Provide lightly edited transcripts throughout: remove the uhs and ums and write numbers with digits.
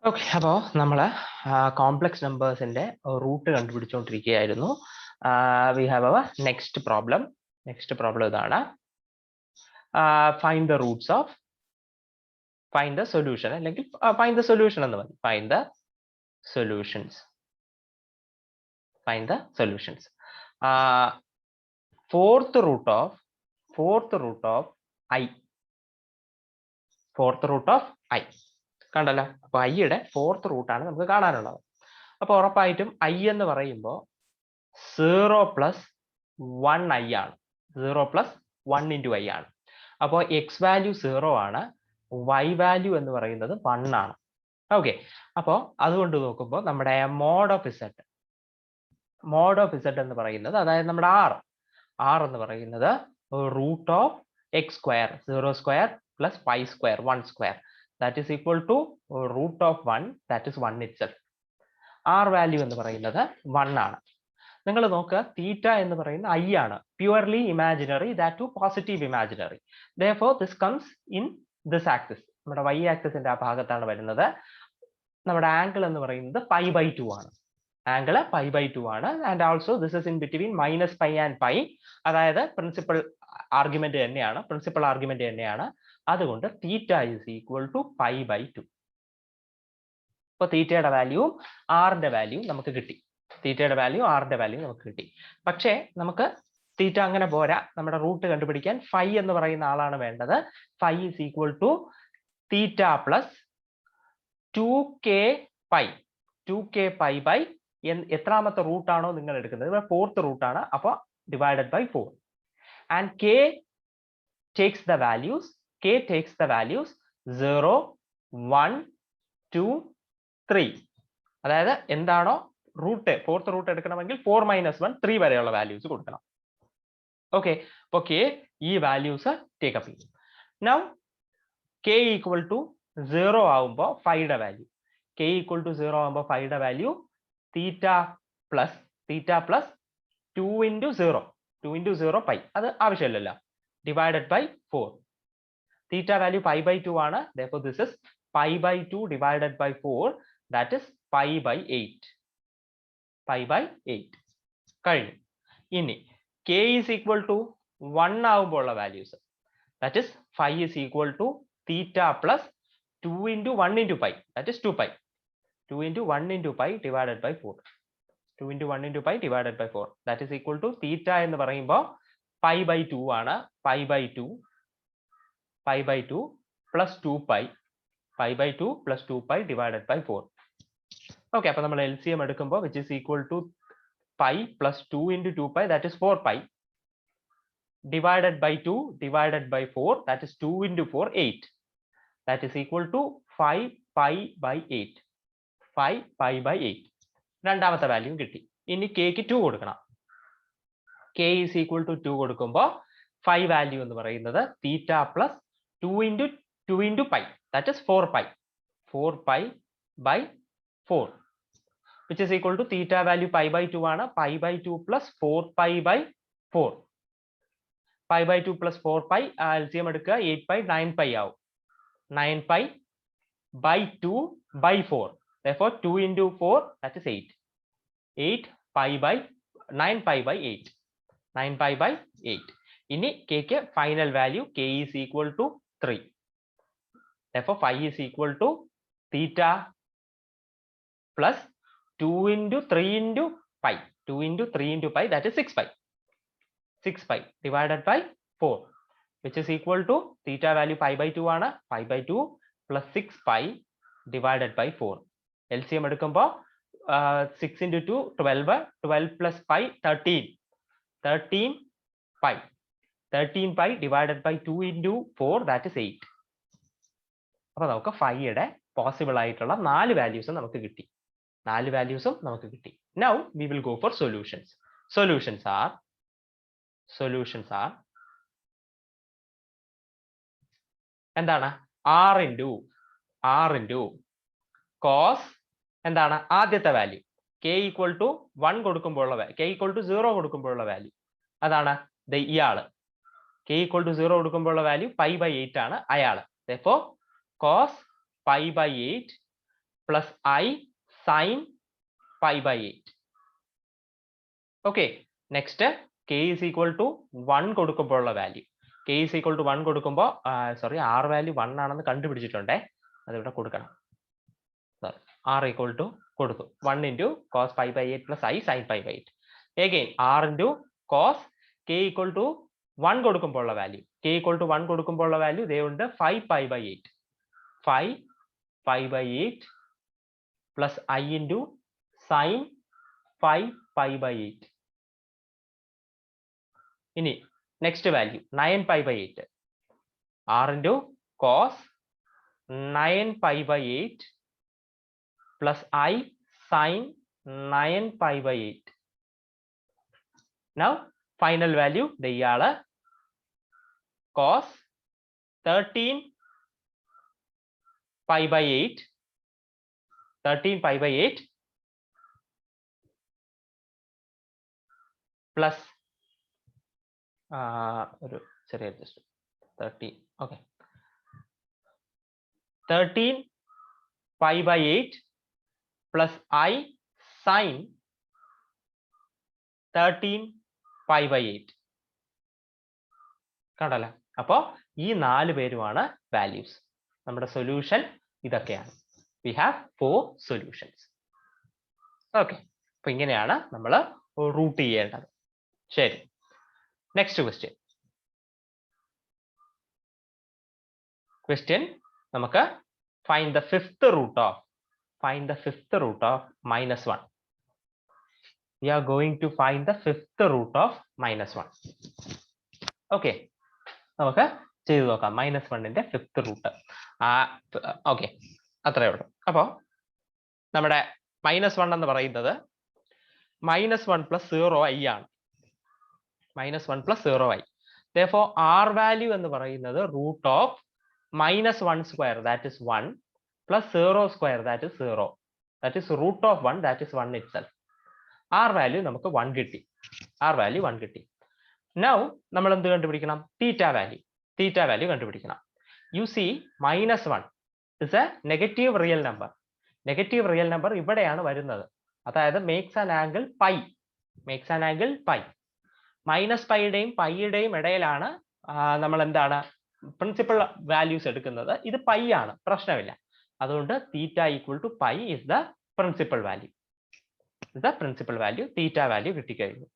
Okay, അപ്പോൾ നമ്മൾ complex നമ്പേഴ്സിന്റെ റൂട്ട് കണ്ടുപിടിച്ചുകൊണ്ടിരിക്കുകയായിരുന്നു. We have our next problem ഇതാണ്. Find the roots of find the solution, അല്ലെങ്കിൽ ഫൈൻഡ് ദ സൊല്യൂഷൻ എന്ന് മതി. Find the solutions. Fourth root of i കണ്ടല്ലോ. അപ്പൊ ഐയുടെ ഫോർത്ത് റൂട്ടാണ് നമുക്ക് കാണാനുള്ളത്. അപ്പൊ ഉറപ്പായിട്ടും ഐ എന്ന് പറയുമ്പോൾ 0 + 1 ഐ ആണ്. 0 + 1 × ഐ ആണ്. അപ്പോൾ എക്സ് വാല്യൂ 0 ആണ്, വൈ വാല്യൂ എന്ന് പറയുന്നത് 1 ആണ്. ഓക്കെ, അപ്പോൾ അതുകൊണ്ട് നോക്കുമ്പോൾ നമ്മുടെ മോഡ് ഓഫ് ഇസഡ് എന്ന് പറയുന്നത്, അതായത് നമ്മുടെ ആർ എന്ന് പറയുന്നത് root of X square 0² + π² 1², that is equal to root of 1, that is 1 itself. R value എന്ന് പറയുന്നത് 1 ആണ്. നിങ്ങൾ നോക്കുക, തീറ്റ എന്ന് പറയുന്ന ഐ ആണ്, purely imaginary, that to positive imaginary. therefore this comes in this axis, നമ്മുടെ y ആക്സിസിന്റെ ആ ഭാഗത്താണ് വരുന്നത്. നമ്മുടെ ആംഗിൾ എന്ന് പറയുന്നത് π/2 ആണ്. ആംഗിൾ π/2 ആണ്. And also this is in between -π and π, അതായത് പ്രിൻസിപ്പൽ ആർഗ്യുമെന്റ് തന്നെയാണ്. അതുകൊണ്ട് തീറ്റ ഈസ് ഈക്വൽ ടു π/2. ഇപ്പൊ തീറ്റയുടെ വാല്യൂവും ആറിന്റെ വാല്യൂവും നമുക്ക് കിട്ടി. പക്ഷേ നമുക്ക് തീറ്റ അങ്ങനെ പോരാ, നമ്മുടെ റൂട്ട് കണ്ടുപിടിക്കാൻ ഫൈ എന്ന് പറയുന്ന ആളാണ് വേണ്ടത്. Phi is equal to theta plus 2k π എത്രാമത്തെ റൂട്ടാണോ നിങ്ങൾ എടുക്കുന്നത്, ഫോർത്ത് റൂട്ടാണ്, അപ്പോൾ divided by 4. And k takes the values 0, 1, 2, 3. അതായത് എന്താണോ റൂട്ട്, ഫോർത്ത് റൂട്ട് എടുക്കണമെങ്കിൽ 4 - 1 3 വരെയുള്ള വാല്യൂസ് കൊടുക്കണം. ഓക്കെ, അപ്പോൾ k ഈ വാല്യൂസ് ടേക്കപ്പ് ചെയ്യും. നൗ k = 0 ആവുമ്പോൾ ഫൈയുടെ വാല്യൂ തീറ്റ പ്ലസ് 2 × 0 π, അത് ആവശ്യമില്ലല്ലോ, ഡിവൈഡഡ് ബൈ 4. തീറ്റ വാല്യൂ π/2 ആണ്. therefore this is π/2 divided by 4, that is π/8. കഴിഞ്ഞു. ഇനി k is equal to 1 ആവുമ്പോൾ ഉള്ള values, that is phi is equal to theta plus 2 × 1 × π, that is 2π. 2 × 1 × π divided by 4. 2 × 1 × π divided by 4, that is equal to theta എന്ന് പറയുമ്പോൾ π/2 ആണ്. π/2 plus 2π, π/2 plus 2π divided by 4. Okay, അപ്പൊ നമ്മൾ LCM എടുക്കുമ്പോൾ which is equal to π plus 2 × 2π, that is 4π, divided by 2 divided by 4, that is 2 × 4, 8, that is equal to 5π/8. രണ്ടാമത്തെ value കിട്ടി. ഇനി kക്ക് 2 കൊടുക്കണം. k is equal to 2 കൊടുക്കുമ്പോൾ ഫൈ വാല്യൂ എന്ന് പറയുന്നത് theta plus 2 × π, that is 4π, 4π/4, which is equal to theta value π/2 ആണ്. π/2 plus 4π/4, π/2 plus 4π, LCM എടുക്കുക, 8π 9π ആവും. 9π/2/4, therefore 2 × 4, that is 8. 9π/8. ഇനി kക്ക് final value k is equal to 3. therefore phi is equal to theta plus 2 × 3 × π, 2 × 3 × π, that is 6π. 6π divided by 4, which is equal to theta value π/2 ആണ്. π/2 plus 6π divided by 4. LCM എടുക്കുമ്പോൾ 6 × 2 12, 12 plus π 13π, 13π divided by 2 × 4, that is 8. അപ്പോൾ നമുക്ക് ഫൈയുടെ possible ആയിട്ടുള്ള 4 വാല്യൂസും നമുക്ക് കിട്ടി. Now we will go for solutions. Solutions are എന്താണ്? r × cos എന്താണ് ആദ്യത്തെ വാല്യൂ, k = 1 കൊടുക്കുമ്പോഴുള്ള k = 0 കൊടുക്കുമ്പോഴുള്ള വാല്യൂ, അതാണ് ഇയാള്. k = 0 കൊടുക്കുമ്പോഴുള്ള വാല്യൂ π/8 ആണ് അയാള്. therefore cos π/8 plus I sin pi by 8. Okay, next k is equal to 1 കൊടുക്കുമ്പോഴുള്ള value. k is equal to 1 കൊടുക്കുമ്പോൾ sorry r value 1 ആണെന്ന് കണ്ടുപിടിച്ചിട്ടുണ്ടേ, അതിവിടെ കൊടുക്കണം. r equal to കൊടുത്തു 1 into cos pi by 8 plus I sin pi by 8. Again r into cos k equal to 1 കൊടുക്കുമ്പോഴുള്ള value, k equal to 1 കൊടുക്കുമ്പോഴുള്ള value ദേ ഉണ്ട് 5 pi by 8. 5 pi by 8 plus I into sin 5 pi by 8. ഇനി next value 9 pi by 8. r into cos 9 pi by 8 plus I sin 9 pi by 8. Now final value ഇയാള് cos 13 pi by 8 13 pi by 8 plus ഒരു ചെറിയ adjust 13 okay 13 pi by 8 plus I sin 13 pi by 8. കണ്ടല്ലോ, അപ്പോൾ ഈ 4 പേരുമാണ് values. നമ്മുടെ solution ഇതൊക്കെയാണ്. We have 4 solutions. Okay, അപ്പൊ ഇങ്ങനെയാണ് നമ്മൾ റൂട്ട് ചെയ്യേണ്ടത്. ശരി, നെക്സ്റ്റ് ക്വസ്റ്റ്യൻ നമുക്ക് find the fifth root of -1. We are going to find the fifth root of -1. Okay, നമുക്ക് ചെയ്തു നോക്കാം -1ന്റെ ഫിഫ്ത്ത് റൂട്ട്. ഓക്കെ, അത്രയേ ഉള്ളൂ. അപ്പോൾ നമ്മുടെ -1 എന്ന് പറയുന്നത് -1 plus 0i ആണ്. -1 plus 0i. Therefore r value എന്ന് പറയുന്നത് root of -1 square, that is 1, plus 0 square, that is 0. That is root of 1, that is 1 itself. r value നമുക്ക് 1 കിട്ടി. r value 1 കിട്ടി. Now നമ്മൾ എന്ത് കണ്ടുപിടിക്കണം? theta value കണ്ടുപിടിക്കണം. You see -1 is a negative real number. Negative real number ഇവിടെയാണ് വരുന്നത്. അതായത് makes an angle pi. Minus പൈയുടെയും പൈയുടെയും ഇടയിലാണ് നമ്മൾ എന്താണ് പ്രിൻസിപ്പൽ വാല്യൂസ് എടുക്കുന്നത്. ഇത് പൈ ആണ്, പ്രശ്നമില്ല. അതുകൊണ്ട് theta equal to pi is the principal value. Theta value കിട്ടിക്കഴിഞ്ഞു.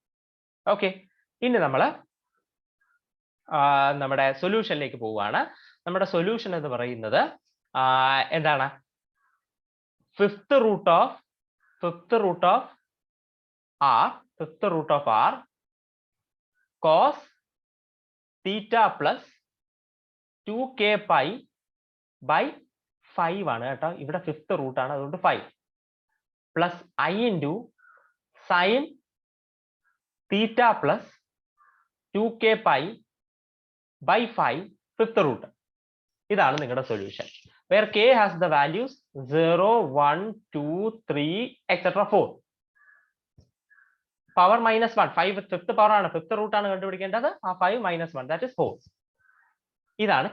ഓക്കെ, ഇനി നമ്മൾ നമ്മുടെ സൊല്യൂഷനിലേക്ക് പോവുകയാണ്. നമ്മുടെ സൊല്യൂഷൻ എന്ന് പറയുന്നത് എന്താണ്? Fifth root of r cos theta plus 2k pi by 5 ആണ് കേട്ടോ. ഇവിടെ ഫിഫ്ത്ത് റൂട്ട് ആണ്, അതുകൊണ്ട് 5 plus I into sin theta plus 2k pi by 5 fifth root. ഇതാണ് നിങ്ങളുടെ solution. where k has the values 0, 1, 2, 3, etc. 4. Power -1, 5 fifth power ആണ്, fifth root ആണ് കണ്ടുപിടിക്കേണ്ടത്. ആ 5 - 1, ദാറ്റ് ഇസ് 4. ഇതാണ്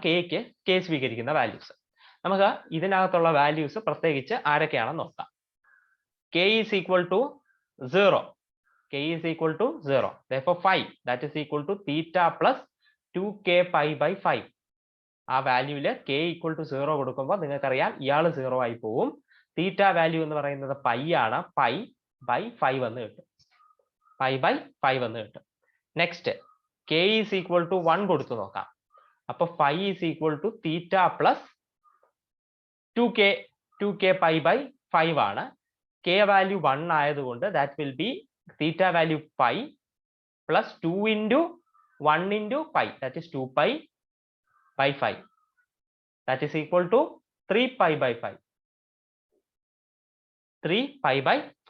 k സ്വീകരിക്കുന്ന വാല്യൂസ്. നമുക്ക് ഇതിനകത്തുള്ള വാല്യൂസ് പ്രത്യേകിച്ച് ആരൊക്കെയാണെന്ന് നോക്കാം. k is equal to 0. Therefore 5, that is equal to theta plus 2k pi by 5. ആ വാല്യൂവില് k equal to 0 കൊടുക്കുമ്പോൾ നിങ്ങൾക്കറിയാം ഇയാൾ 0 ആയി പോവും. തീറ്റ വാല്യൂ എന്ന് പറയുന്നത് പൈ ആണ്. പൈ ബൈ 5 എന്ന് കിട്ടും. Next k is equal to 1 കൊടുത്തു നോക്കാം. അപ്പൊ 5 is equal to theta plus 2k pi by 5 ആണ്. k വാല്യൂ 1 ആയതുകൊണ്ട് that will be theta value pi plus 2 into 1 into pi, that is 2 pi by 5, that is equal to 3 pi by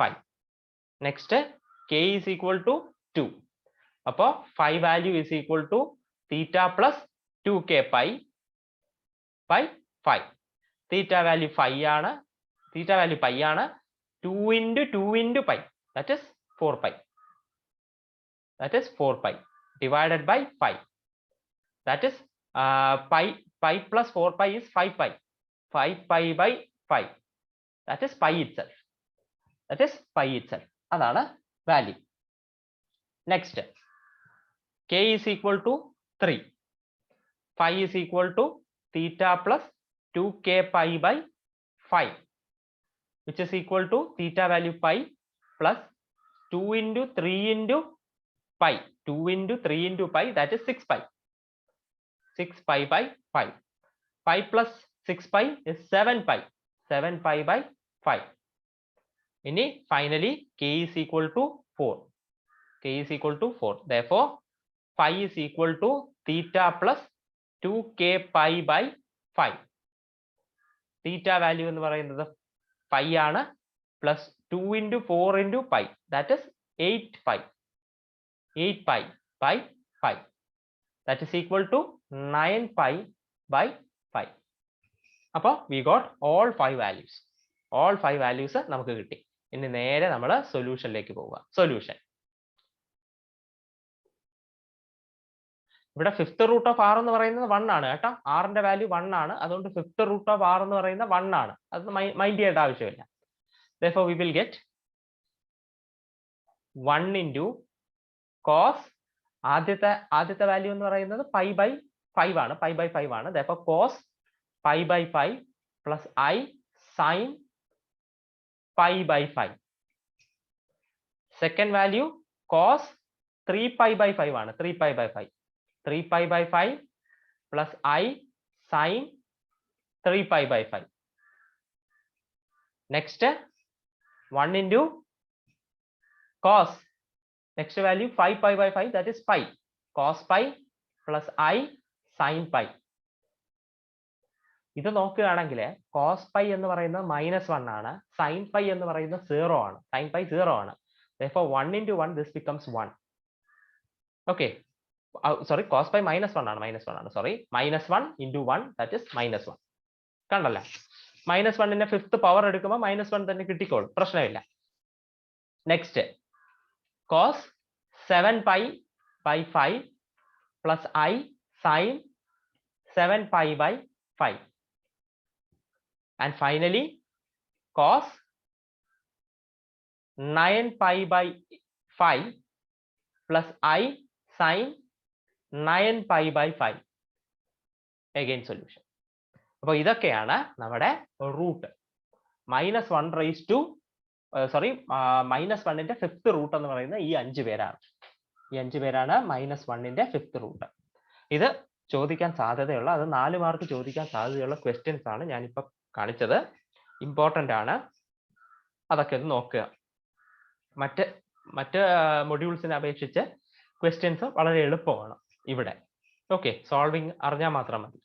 5. Next k is equal to 2. അപ്പോൾ 5 value is equal to theta plus 2k pi by 5. theta value 5 ആണ്. 2 into pi, that is 4 pi divided by 5. That is pi plus 4 pi is 5 pi. 5 pi by 5. That is pi itself. That is pi itself. അതാണ് value. Next, k is equal to 3. Phi is equal to theta plus 2k pi by 5, which is equal to theta value pi plus 2 into 3 into pi. 2 into 3 into pi, that is 6 pi. 6 pi by 5. Pi plus 6 pi is 7 pi. 7 pi by 5. Ini finally k is equal to 4. K is equal to 4. Therefore, phi is equal to theta plus 2k pi by 5. Theta value എന്ന് പറയുന്നത് pi ആണ്, plus 2 into 4 into pi, that is 8 pi. 8 pi by 5. That is equal to 9 pi by 5. അപ്പോൾ we got all 5 values. All 5 values നമുക്ക് കിട്ടി. ഇനി നേരെ നമ്മൾ സൊല്യൂഷനിലേക്ക് പോവുക. സൊല്യൂഷൻ. ഇവിടെ ഫിഫ്ത്ത് റൂട്ട് ഓഫ് ആർ എന്ന് പറയുന്നത് 1 ആണ് കേട്ടോ. ആറിന്റെ വാല്യൂ 1 ആണ്. അതുകൊണ്ട് ഫിഫ്ത്ത് റൂട്ട് ഓഫ് ആർ എന്ന് പറയുന്നത് 1 ആണ്. അത് മൈൻഡ് ചെയ്യേണ്ട ആവശ്യമില്ല. Therefore we will get 1 into cos, ആദ്യത്തെ വാല്യൂ എന്ന് പറയുന്നത് pi by 5 ആണ്. pi by 5 ആണ്. Therefore cos pi by 5 plus I sin pi by 5. Second value cos 3 pi by 5 ആണ്. 3 pi by 5. 3 pi by 5 plus I sin 3 pi by 5. Next, 1 into cos. Next value 5 pi by 5, that is pi. Cos pi plus I sin pi. ഇത് നോക്കുകയാണെങ്കിൽ cos pi എന്ന് പറയുന്നത് -1 ആണ്, sin pi എന്ന് പറയുന്നത് 0 ആണ്. sin pi 0 ആണ്. Therefore 1 into 1, this becomes 1. Okay. Sorry, cos pi -1 ആണ്. -1 ആണ്. Sorry, -1 into 1, that is -1. കണ്ടല്ലേ? -1ന്റെ ഫിഫ്ത്ത് പവർ എടുക്കുമ്പോൾ -1 തന്നെ കിട്ടിക്കോളും, പ്രശ്നമില്ല. Next cos 7 pi by 5 plus I sin 7 pi by 5. And finally cos 9 pi by 5 plus I sin 9 pi by 5. Again solution. അപ്പോൾ ഇതൊക്കെയാണ് നമ്മുടെ റൂട്ട്. -1 raised to -1ന്റെ ഫിഫ്ത്ത് റൂട്ട് എന്ന് പറയുന്നത് ഈ 5 പേരാണ്. ഈ 5 പേരാണ് -1ന്റെ ഫിഫ്ത്ത് റൂട്ട്. ഇത് ചോദിക്കാൻ സാധ്യതയുള്ള, അത് 4 മാർക്ക് ചോദിക്കാൻ സാധ്യതയുള്ള ക്വസ്റ്റ്യൻസ് ആണ് ഞാനിപ്പോൾ കാണിച്ചത്. ഇമ്പോർട്ടൻ്റ് ആണ്, അതൊക്കെ ഒന്ന് നോക്കുക. മറ്റ് മൊഡ്യൂൾസിനെ അപേക്ഷിച്ച് ക്വസ്റ്റ്യൻസ് വളരെ എളുപ്പമാണ് ഇവിടെ. ഓക്കെ, സോൾവിങ് അറിഞ്ഞാൽ മാത്രം മതി.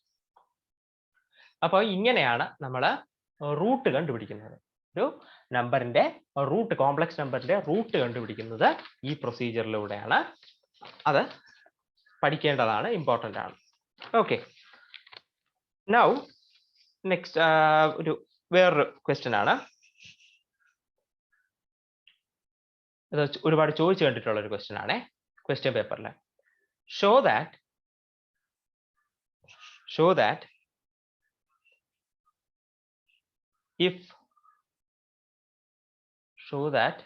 അപ്പോൾ ഇങ്ങനെയാണ് നമ്മൾ റൂട്ട് കണ്ടുപിടിക്കുന്നത്. ഒരു നമ്പറിന്റെ റൂട്ട്, കോംപ്ലക്സ് നമ്പറിന്റെ റൂട്ട് കണ്ടുപിടിക്കുന്നത് ഈ പ്രൊസീജിയറിലൂടെയാണ്. അത് പഠിക്കേണ്ടതാണ്, ഇമ്പോർട്ടൻ്റ് ആണ്. ഓക്കെ, നൗ നെക്സ്റ്റ് ഒരു വേറൊരു ക്വസ്റ്റ്യൻ ആണ്. ഇത് ഒരുപാട് ചോദിച്ചു കണ്ടിട്ടുള്ള ഒരു ക്വസ്റ്റ്യൻ ആണ് ക്വസ്റ്റ്യൻ പേപ്പറിൽ. Show that if show that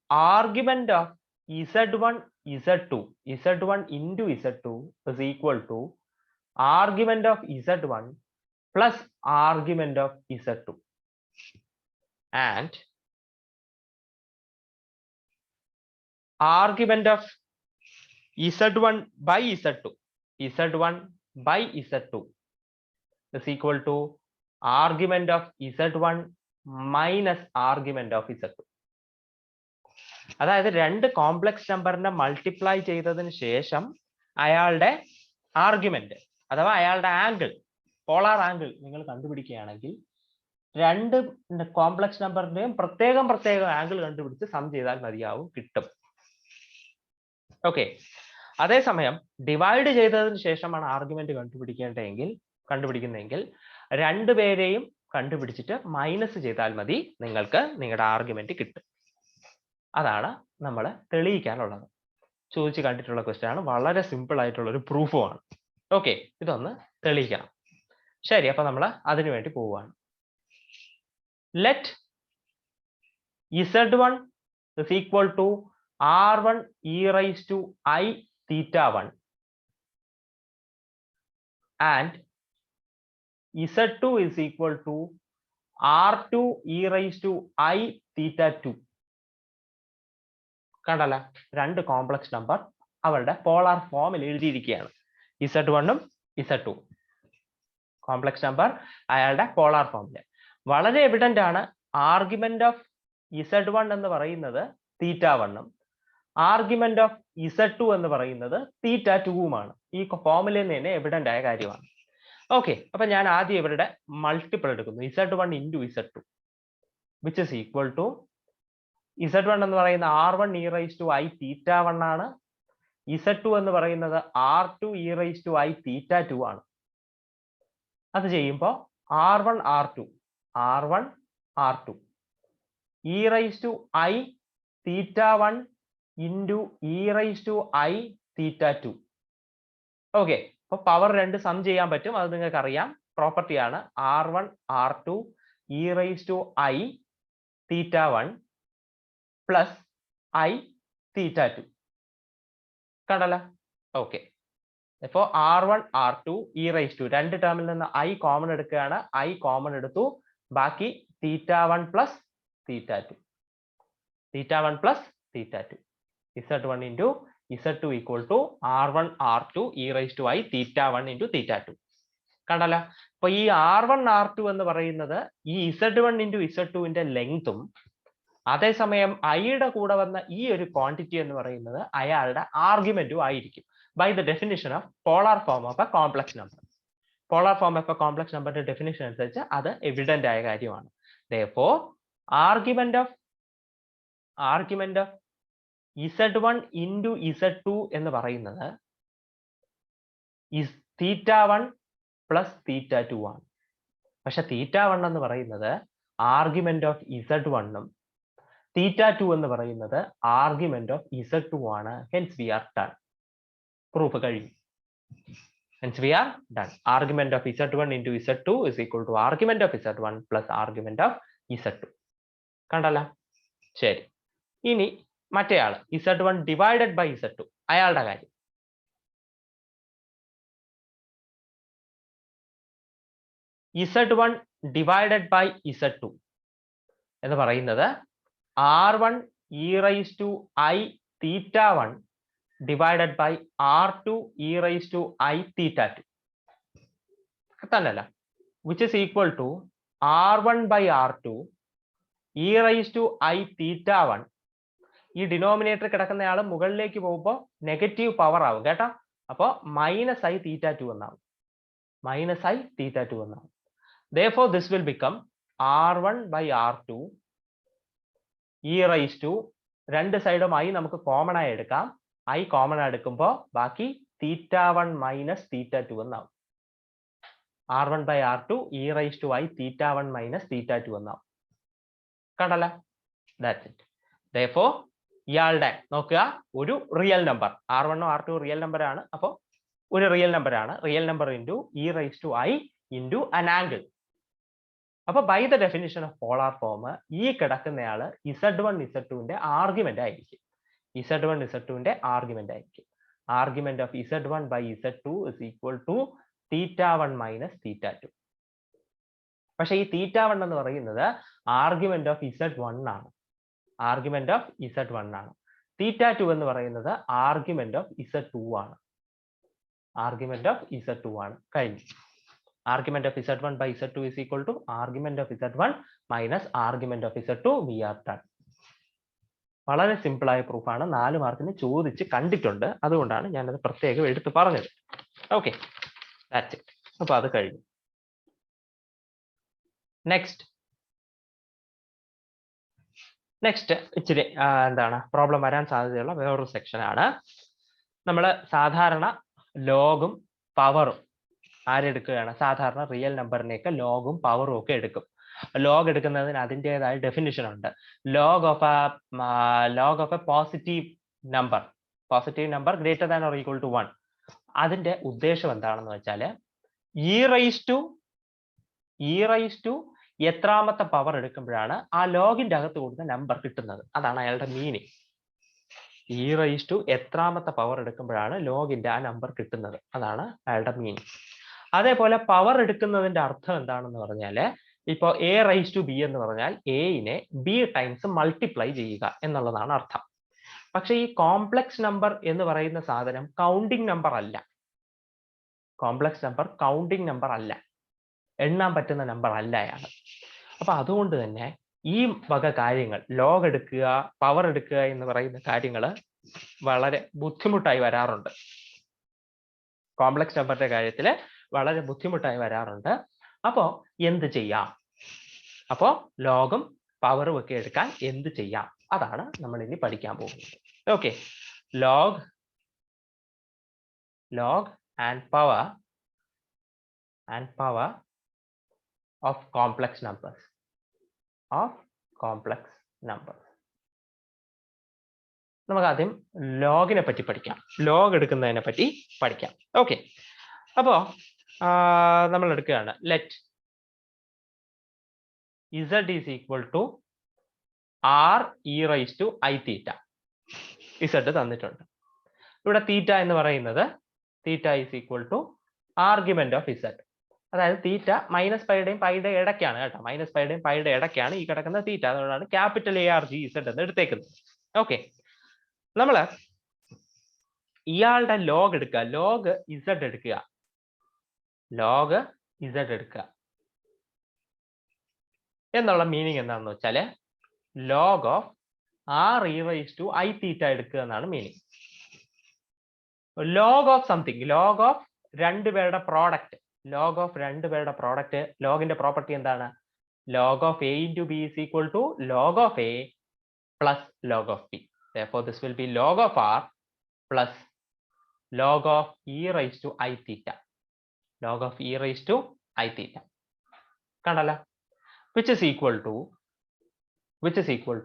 argument of z1 into z2 is equal to argument of z1 plus argument of z2, and argument of z1 by z2 is equal to argument of z1 minus argument of z2. അതായത് രണ്ട് complex നമ്പറിനെ multiply ചെയ്തതിന് ശേഷം അയാളുടെ argument അഥവാ അയാളുടെ angle, polar angle നിങ്ങൾ കണ്ടുപിടിക്കുകയാണെങ്കിൽ രണ്ട് കോംപ്ലക്സ് നമ്പറിന്റെയും പ്രത്യേകം ആംഗിൾ കണ്ടുപിടിച്ച് സം ചെയ്താൽ മതിയാവും, കിട്ടും. ഓക്കെ, അതേസമയം ഡിവൈഡ് ചെയ്തതിന് ശേഷമാണ് ആർഗ്യുമെന്റ് കണ്ടുപിടിക്കുന്നതെങ്കിൽ രണ്ടുപേരെയും കണ്ടുപിടിച്ചിട്ട് മൈനസ് ചെയ്താൽ മതി, നിങ്ങൾക്ക് നിങ്ങളുടെ ആർഗ്യുമെന്റ് കിട്ടും. അതാണ് നമ്മൾ തെളിയിക്കാനുള്ളത്. ചോദിച്ച് കണ്ടിട്ടുള്ള ക്വസ്റ്റ്യൻ ആണ്, വളരെ സിമ്പിൾ ആയിട്ടുള്ള ഒരു പ്രൂഫുമാണ്. ഓക്കെ, ഇതൊന്ന് തെളിയിക്കണം. ശരി, അപ്പൊ നമ്മൾ അതിനു വേണ്ടി പോവുകയാണ്. Let Z1 is equal to R1 e raised to I theta 1 and Z2 is equal to R2 e raised to I theta 2. കണ്ടല്ല, രണ്ട് കോംപ്ലക്സ് നമ്പർ അവരുടെ പോളാർ ഫോമിൽ എഴുതിയിരിക്കുകയാണ്. Z1 ഉം Z2 കോംപ്ലക്സ് നമ്പർ അയാളുടെ പോളാർ ഫോമിൽ. വളരെ എവിഡന്റ് ആണ്. ആർഗ്യുമെന്റ് ഓഫ് Z1 എന്ന് പറയുന്നത് θ1 ഉം ആർഗ്യുമെന്റ് ഓഫ് Z2 എന്ന് പറയുന്നത് θ2 ഉമാണ്. ഈ ഫോമുലയിൽ നിന്ന് തന്നെ എവിഡന്റ് ആയ കാര്യമാണ്. ഓക്കെ, അപ്പൊ ഞാൻ ആദ്യം ഇവരുടെ മൾട്ടിപ്പിൾ എടുക്കുന്നു. Z1 into Z2 which is equal to Z1 എന്ന് പറയുന്ന R1 e raised to I θ1 ആണ്. Z2 എന്ന് പറയുന്നത് R2 e raised to I θ2 ആണ്. അത് ചെയ്യുമ്പോൾ R1 R2 e raised to I θ1 into e raised to I θ2. Okay, അപ്പൊ power രണ്ട് സം ചെയ്യാൻ പറ്റും, അത് നിങ്ങൾക്ക് അറിയാം, പ്രോപ്പർട്ടി ആണ്. R1 R2 e raised to I θ1 plus I θ2. കണ്ടല്ലോ? ഓക്കെ, അപ്പോൾ R1 R2 e raised to രണ്ട് ടേമിൽ നിന്ന് I കോമൺ എടുക്കുകയാണ്. I കോമൺ എടുത്തു, ബാക്കി θ1 plus θ2. θ1 plus θ2. Z1 into Z2 equal to R1 R2 e raised to I θ1 into θ2. കണ്ടല്ലോ? അപ്പൊ ഈ R1 R2 എന്ന് പറയുന്നത് ഈ Z1 into Z2ന്റെ ലെങ്തും അതേസമയം ഐയുടെ കൂടെ വന്ന ഈ ഒരു ക്വാണ്ടിറ്റി എന്ന് പറയുന്നത് അയാളുടെ ആർഗ്യുമെന്റും ആയിരിക്കും. By the definition of polar form of a complex number. Polar form of a complex നമ്പറിന്റെ ഡെഫിനിഷൻ അനുസരിച്ച് അത് എവിഡന്റ് ആയ കാര്യമാണ്. Therefore, argument of Z1 into Z2 എന്ന് പറയുന്നത് θ1 plus θ2 ആണ്. പക്ഷെ θ1 എന്ന് പറയുന്നത് ആർഗ്യുമെന്റ് ഓഫ് Z1 ഉം θ2 എന്ന് പറയുന്നത് ആർഗ്യുമെന്റ് ഓഫ് Z2 ആണ്. Hence we are done. Proof കഴിഞ്ഞു. Hence we are done. Argument of Z1 into Z2 is equal to argument of Z1 plus argument of Z2. കണ്ടല്ലോ? ശരി, ഇനി മറ്റേയാള് Z1 divided by Z2, അയാളുടെ കാര്യം. Z1 divided by Z2 എന്ന് പറയുന്നത് R1 e raised to I θ1 divided by R2 e raised to I θ2 തന്നെയല്ല, which is equal to R1 by R2 e raised to I θ1. ഈ denominator കിടക്കുന്നയാൾ മുകളിലേക്ക് പോകുമ്പോൾ negative power ആവും കേട്ടോ. അപ്പൊ മൈനസ് I θ2 എന്നാവും. മൈനസ് I θ2 എന്നാവും. Therefore, this will become R1 by R2 e raised to, രണ്ട് സൈഡും I നമുക്ക് കോമൺ ആയി എടുക്കാം. I കോമൺ ആയി എടുക്കുമ്പോൾ ബാക്കി θ1 മൈനസ് θ2 എന്നാവും. R1 by R2 e raised to I θ1 minus θ2 എന്നാവും. കണ്ടല്ലോ? That's it. Therefore, ഇയാളുടെ നോക്കുക, ഒരു real number R1 R2 real number ആണ്. അപ്പോൾ ഒരു റിയൽ നമ്പർ ആണ്. Real number into e raised to I into an angle. അപ്പൊ by the definition of polar form ഈ കിടക്കുന്നയാള് Z1 Z2ന്റെ ആർഗ്യുമെന്റ് ആയിരിക്കും. Z1 Z2ന്റെ ആർഗ്യുമെന്റ് ആയിരിക്കും. Argument of Z1 by Z2 is equal to θ1 minus θ2. പക്ഷെ ഈ θ1 എന്ന് പറയുന്നത് ആർഗ്യുമെന്റ് ഓഫ് Z1 ആണ്. ആർഗ്യുമെന്റ് ഓഫ് Z1 ആണ്. θ2 എന്ന് പറയുന്നത് ആർഗ്യുമെന്റ് ഓഫ് Z2 ആണ്. ആർഗ്യുമെന്റ് ഓഫ് Z2 ആണ്. കഴിഞ്ഞു. Argument of Z1 by Z2 is equal to argument of Z1 minus argument of Z2. We are done. വളരെ സിമ്പിൾ ആയ പ്രൂഫാണ്. 4 മാർക്കിന് ചോദിച്ച് കണ്ടിട്ടുണ്ട്, അതുകൊണ്ടാണ് ഞാനത് പ്രത്യേകം എടുത്ത് പറഞ്ഞത്. Okay, that's it. അപ്പൊ അത് കഴിഞ്ഞു. നെക്സ്റ്റ് ഇച്ചിരി എന്താണ് പ്രോബ്ലം വരാൻ സാധ്യതയുള്ള വേറൊരു സെക്ഷൻ ആണ്. നമ്മൾ സാധാരണ ലോഗും പവറും ആരെടുക്കുകയാണ്? സാധാരണ റിയൽ നമ്പറിനെയൊക്കെ ലോഗും പവറും ഒക്കെ എടുക്കും. ലോഗ് എടുക്കുന്നതിന് അതിൻ്റെതായ ഡെഫിനിഷൻ ഉണ്ട്. Log of a positive number greater than or equal to 1. അതിന്റെ ഉദ്ദേശം എന്താണെന്ന് വെച്ചാൽ ഇ റൈസ് ടു എത്രാമത്തെ പവർ എടുക്കുമ്പോഴാണ് ആ ലോഗിന്റെ അകത്ത് കൊടുത്ത നമ്പർ കിട്ടുന്നത്. അതാണ് അയാളുടെ മീനിങ്. ഇ റൈസ് ടു എത്രാമത്തെ പവർ എടുക്കുമ്പോഴാണ് ലോഗിന്റെ ആ നമ്പർ കിട്ടുന്നത്. അതാണ് അയാളുടെ മീനിങ്. അതേപോലെ പവർ എടുക്കുന്നതിന്റെ അർത്ഥം എന്താണെന്ന് പറഞ്ഞാല് ഇപ്പോ എ റൈസ് ടു ബി എന്ന് പറഞ്ഞാൽ എനെ ബി ടൈംസ് മൾട്ടിപ്ലൈ ചെയ്യുക എന്നുള്ളതാണ് അർത്ഥം. പക്ഷെ ഈ കോംപ്ലക്സ് നമ്പർ എന്ന് പറയുന്ന സാധനം കൗണ്ടിങ് നമ്പർ അല്ല. കോംപ്ലക്സ് നമ്പർ കൗണ്ടിങ് നമ്പർ അല്ല, എണ്ണാൻ പറ്റുന്ന നമ്പർ അല്ല അയാൾ. അപ്പൊ അതുകൊണ്ട് തന്നെ ഈ വക കാര്യങ്ങൾ ലോഗ് എടുക്കുക, പവർ എടുക്കുക എന്ന് പറയുന്ന കാര്യങ്ങൾ വളരെ ബുദ്ധിമുട്ടായി വരാറുണ്ട്. കോംപ്ലക്സ് നമ്പറിന്റെ കാര്യത്തിൽ വളരെ ബുദ്ധിമുട്ടായി വരാറുണ്ട്. അപ്പോ എന്ത് ചെയ്യാം? അപ്പോ ലോഗും പവറും ഒക്കെ എടുക്കാൻ എന്ത് ചെയ്യാം? അതാണ് നമ്മൾ ഇനി പഠിക്കാൻ പോകുന്നത്. Okay, log and power of complex numbers. നമുക്ക് ആദ്യം ലോഗിനെ പറ്റി പഠിക്കാം, ലോഗ് എടുക്കുന്നതിനെ പറ്റി പഠിക്കാം. ഓക്കെ, അപ്പോ നമ്മൾ എടുക്കുകയാണ്. Let z is equal to r e raise to i theta. z തന്നിട്ടുണ്ട്. ഇവിടെ തീറ്റ എന്ന് പറയുന്നത് theta is equal to argument of z. അതായത് തീറ്റ മൈനസ് പൈയുടെയും പൈയുടെ ഇടയ്ക്കാണ് കേട്ടോ, മൈനസ് പൈയുടെയും പൈയുടെ ഇടയ്ക്കാണ് ഈ കിടക്കുന്ന തീറ്റ. അതുകൊണ്ടാണ് ക്യാപിറ്റൽ ARGZ എന്ന് എടുത്തേക്കുന്നത്. ഓക്കെ, നമ്മള് ഇയാളുടെ ലോഗ് എടുക്കുക, ലോഗ് z എടുക്കുക, ലോഗ് z എടുക്കുക എന്നുള്ള മീനിങ് എന്താണെന്ന് വെച്ചാല് log of r e raise to i theta എടുക്കുക എന്നാണ് meaning. Log of something, log of രണ്ടുപേരുടെ പ്രോഡക്റ്റ്, ലോഗ് ഓഫ് രണ്ടുപേരുടെ പ്രോഡക്റ്റ്. ലോഗിന്റെ പ്രോപ്പർട്ടി എന്താണ്? Log of a into b is equal to log of a plus log of b. Therefore this will be log of r plus log of e raised to i theta. Log of e raised to i theta. കണ്ടല്ലോ? which is equal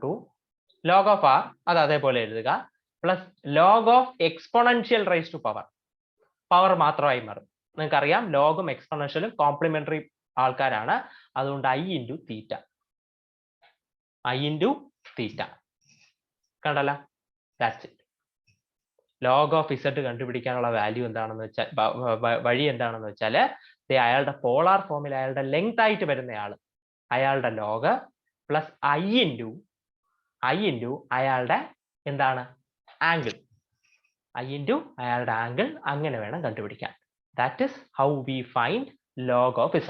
to log of r, അത് അതേപോലെ എഴുതുക, plus log of exponential raised to power. Power മാത്രമായി മാറും. നിങ്ങൾക്കറിയാം ലോഗും എക്സ്പോണൻഷ്യലും complementary ആൾക്കാരാണ്. അതുകൊണ്ട് i into theta. കണ്ടല്ലോ? That's it. Log of z കണ്ടുപിടിക്കാനുള്ള വാല്യൂ എന്താണെന്ന് വെച്ചാൽ, വഴി എന്താണെന്ന് വെച്ചാൽ അയാളുടെ പോളാർ ഫോമിൽ അയാളുടെ ലെങ്ത് ആയിട്ട് വരുന്നയാള് അയാളുടെ ലോഗ് പ്ലസ് i into അയാളുടെ എന്താണ് ആംഗിൾ, i into അയാളുടെ ആംഗിൾ. അങ്ങനെ വേണം കണ്ടുപിടിക്കാൻ. That is how we find log of z.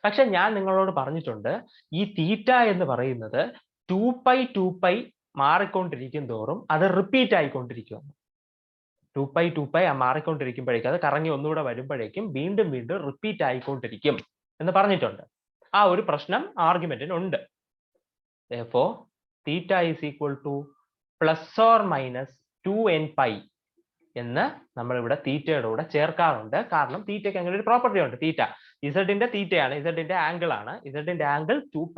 പക്ഷെ ഞാൻ നിങ്ങളോട് പറഞ്ഞിട്ടുണ്ട് ഈ തീറ്റ എന്ന് പറയുന്നത് 2π മാറിക്കൊണ്ടിരിക്കും തോറും അത് റിപ്പീറ്റ് ആയിക്കൊണ്ടിരിക്കും. 2π മാറിക്കൊണ്ടിരിക്കുമ്പോഴേക്കും അത് കറങ്ങി ഒന്നുകൂടെ വരുമ്പോഴേക്കും വീണ്ടും റിപ്പീറ്റ് ആയിക്കൊണ്ടിരിക്കും എന്ന് പറഞ്ഞിട്ടുണ്ട്. ആ ഒരു പ്രശ്നം ആർഗ്യുമെന്റിനുണ്ട്. Therefore theta is equal to plus or minus 2nπ എന്ന് നമ്മൾ ഇവിടെ തീറ്റയുടെ കൂടെ ചേർക്കാറുണ്ട്. കാരണം തീറ്റയ്ക്ക് അങ്ങനെ ഒരു പ്രോപ്പർട്ടി ഉണ്ട്. തീറ്റ ഇസഡിന്റെ തീറ്റയാണ്, ഇസഡിന്റെ ആംഗിൾ ആണ്. ഇസഡിന്റെ ആംഗിൾ 2π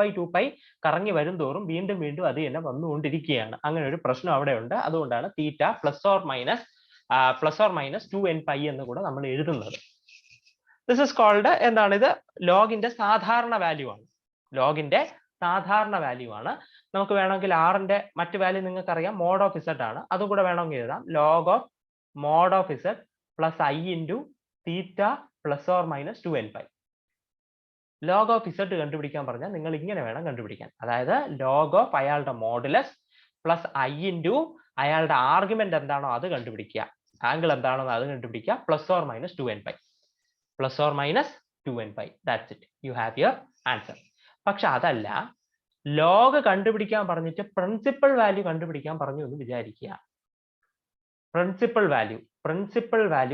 കറങ്ങി വരും തോറും വീണ്ടും അത് തന്നെ വന്നുകൊണ്ടിരിക്കുകയാണ്. അങ്ങനെ ഒരു പ്രശ്നം അവിടെ ഉണ്ട്. അതുകൊണ്ടാണ് theta plus or minus 2nπ എന്ന് കൂടെ നമ്മൾ എഴുതുന്നത്. ദിസ് ഇസ് കോൾഡ് എന്താണ്? ഇത് ലോഗിന്റെ സാധാരണ വാല്യൂ ആണ്. ലോഗിന്റെ സാധാരണ വാല്യൂ ആണ്. നമുക്ക് വേണമെങ്കിൽ ആറിന്റെ മറ്റു വാല്യൂ നിങ്ങൾക്ക് അറിയാം, മോഡ് ഓഫ് ഇസഡ് ആണ്. അതും കൂടെ വേണമെങ്കിൽ എഴുതാം. Log of mod of z plus i into theta plus or minus 2nπ. log of z കണ്ടുപിടിക്കാൻ പറഞ്ഞാൽ നിങ്ങൾ ഇങ്ങനെ വേണം കണ്ടുപിടിക്കാൻ. അതായത് log of അയാളുടെ മോഡുലസ് പ്ലസ് i into അയാളുടെ ആർഗ്യുമെന്റ് എന്താണോ അത് കണ്ടുപിടിക്കുക, ആംഗിൾ എന്താണോ അത് കണ്ടുപിടിക്കുക, plus or minus 2nπ. That's it, you have your answer. പക്ഷെ അതല്ല, ലോഗ് കണ്ടുപിടിക്കാൻ പറഞ്ഞിട്ട് പ്രിൻസിപ്പൽ വാല്യൂ കണ്ടുപിടിക്കാൻ പറഞ്ഞു എന്ന് വിചാരിക്കുക. പ്രിൻസിപ്പൽ വാല്യൂ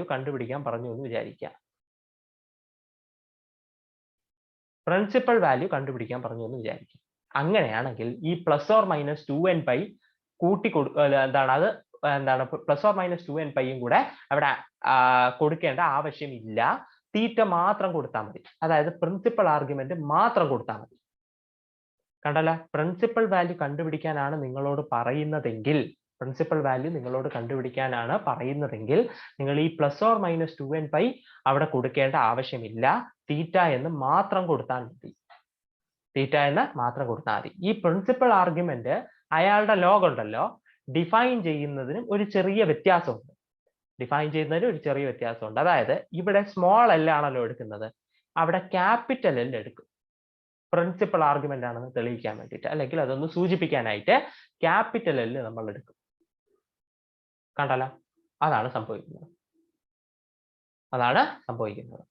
കണ്ടുപിടിക്കാൻ പറഞ്ഞു എന്ന് വിചാരിക്കുക. അങ്ങനെയാണെങ്കിൽ ഈ plus or minus 2nπ plus or minus 2nπയും കൂടെ അവിടെ കൊടുക്കേണ്ട ആവശ്യമില്ല. തീറ്റ മാത്രം കൊടുത്താൽ മതി. അതായത് പ്രിൻസിപ്പൽ ആർഗ്യുമെന്റ് മാത്രം കൊടുത്താൽ മതി. കണ്ടല്ലോ? പ്രിൻസിപ്പൽ വാല്യൂ കണ്ടുപിടിക്കാനാണ് നിങ്ങളോട് പറയുന്നതെങ്കിൽ പ്രിൻസിപ്പൽ വാല്യൂ നിങ്ങളോട് കണ്ടുപിടിക്കാനാണ് പറയുന്നതെങ്കിൽ നിങ്ങൾ ഈ +or-2n π അവിടെ കൊടുക്കേണ്ട ആവശ്യമില്ല. തീറ്റ എന്ന് മാത്രം കൊടുത്താൽ മതി. തീറ്റ എന്ന് മാത്രം കൊടുത്താൽ മതി. ഈ പ്രിൻസിപ്പൽ ആർഗ്യുമെന്റ് അയാളുടെ ലോഗ് ഉണ്ടല്ലോ ഡിഫൈൻ ചെയ്യുന്നതിനും ഒരു ചെറിയ വ്യത്യാസമുണ്ട്. അതായത് ഇവിടെ സ്മോൾ എൽ ആണല്ലോ എടുക്കുന്നത്, അവിടെ ക്യാപിറ്റൽ എൽ എടുക്കും. പ്രിൻസിപ്പൽ ആർഗ്യുമെന്റ് ആണെന്ന് തെളിയിക്കാൻ വേണ്ടിയിട്ട്, അല്ലെങ്കിൽ അതൊന്ന് സൂചിപ്പിക്കാനായിട്ട് ക്യാപിറ്റൽ എൽ നമ്മൾ എടുക്കും. കണ്ടല്ലോ, അതാണ് സംഭവിക്കുന്നത്.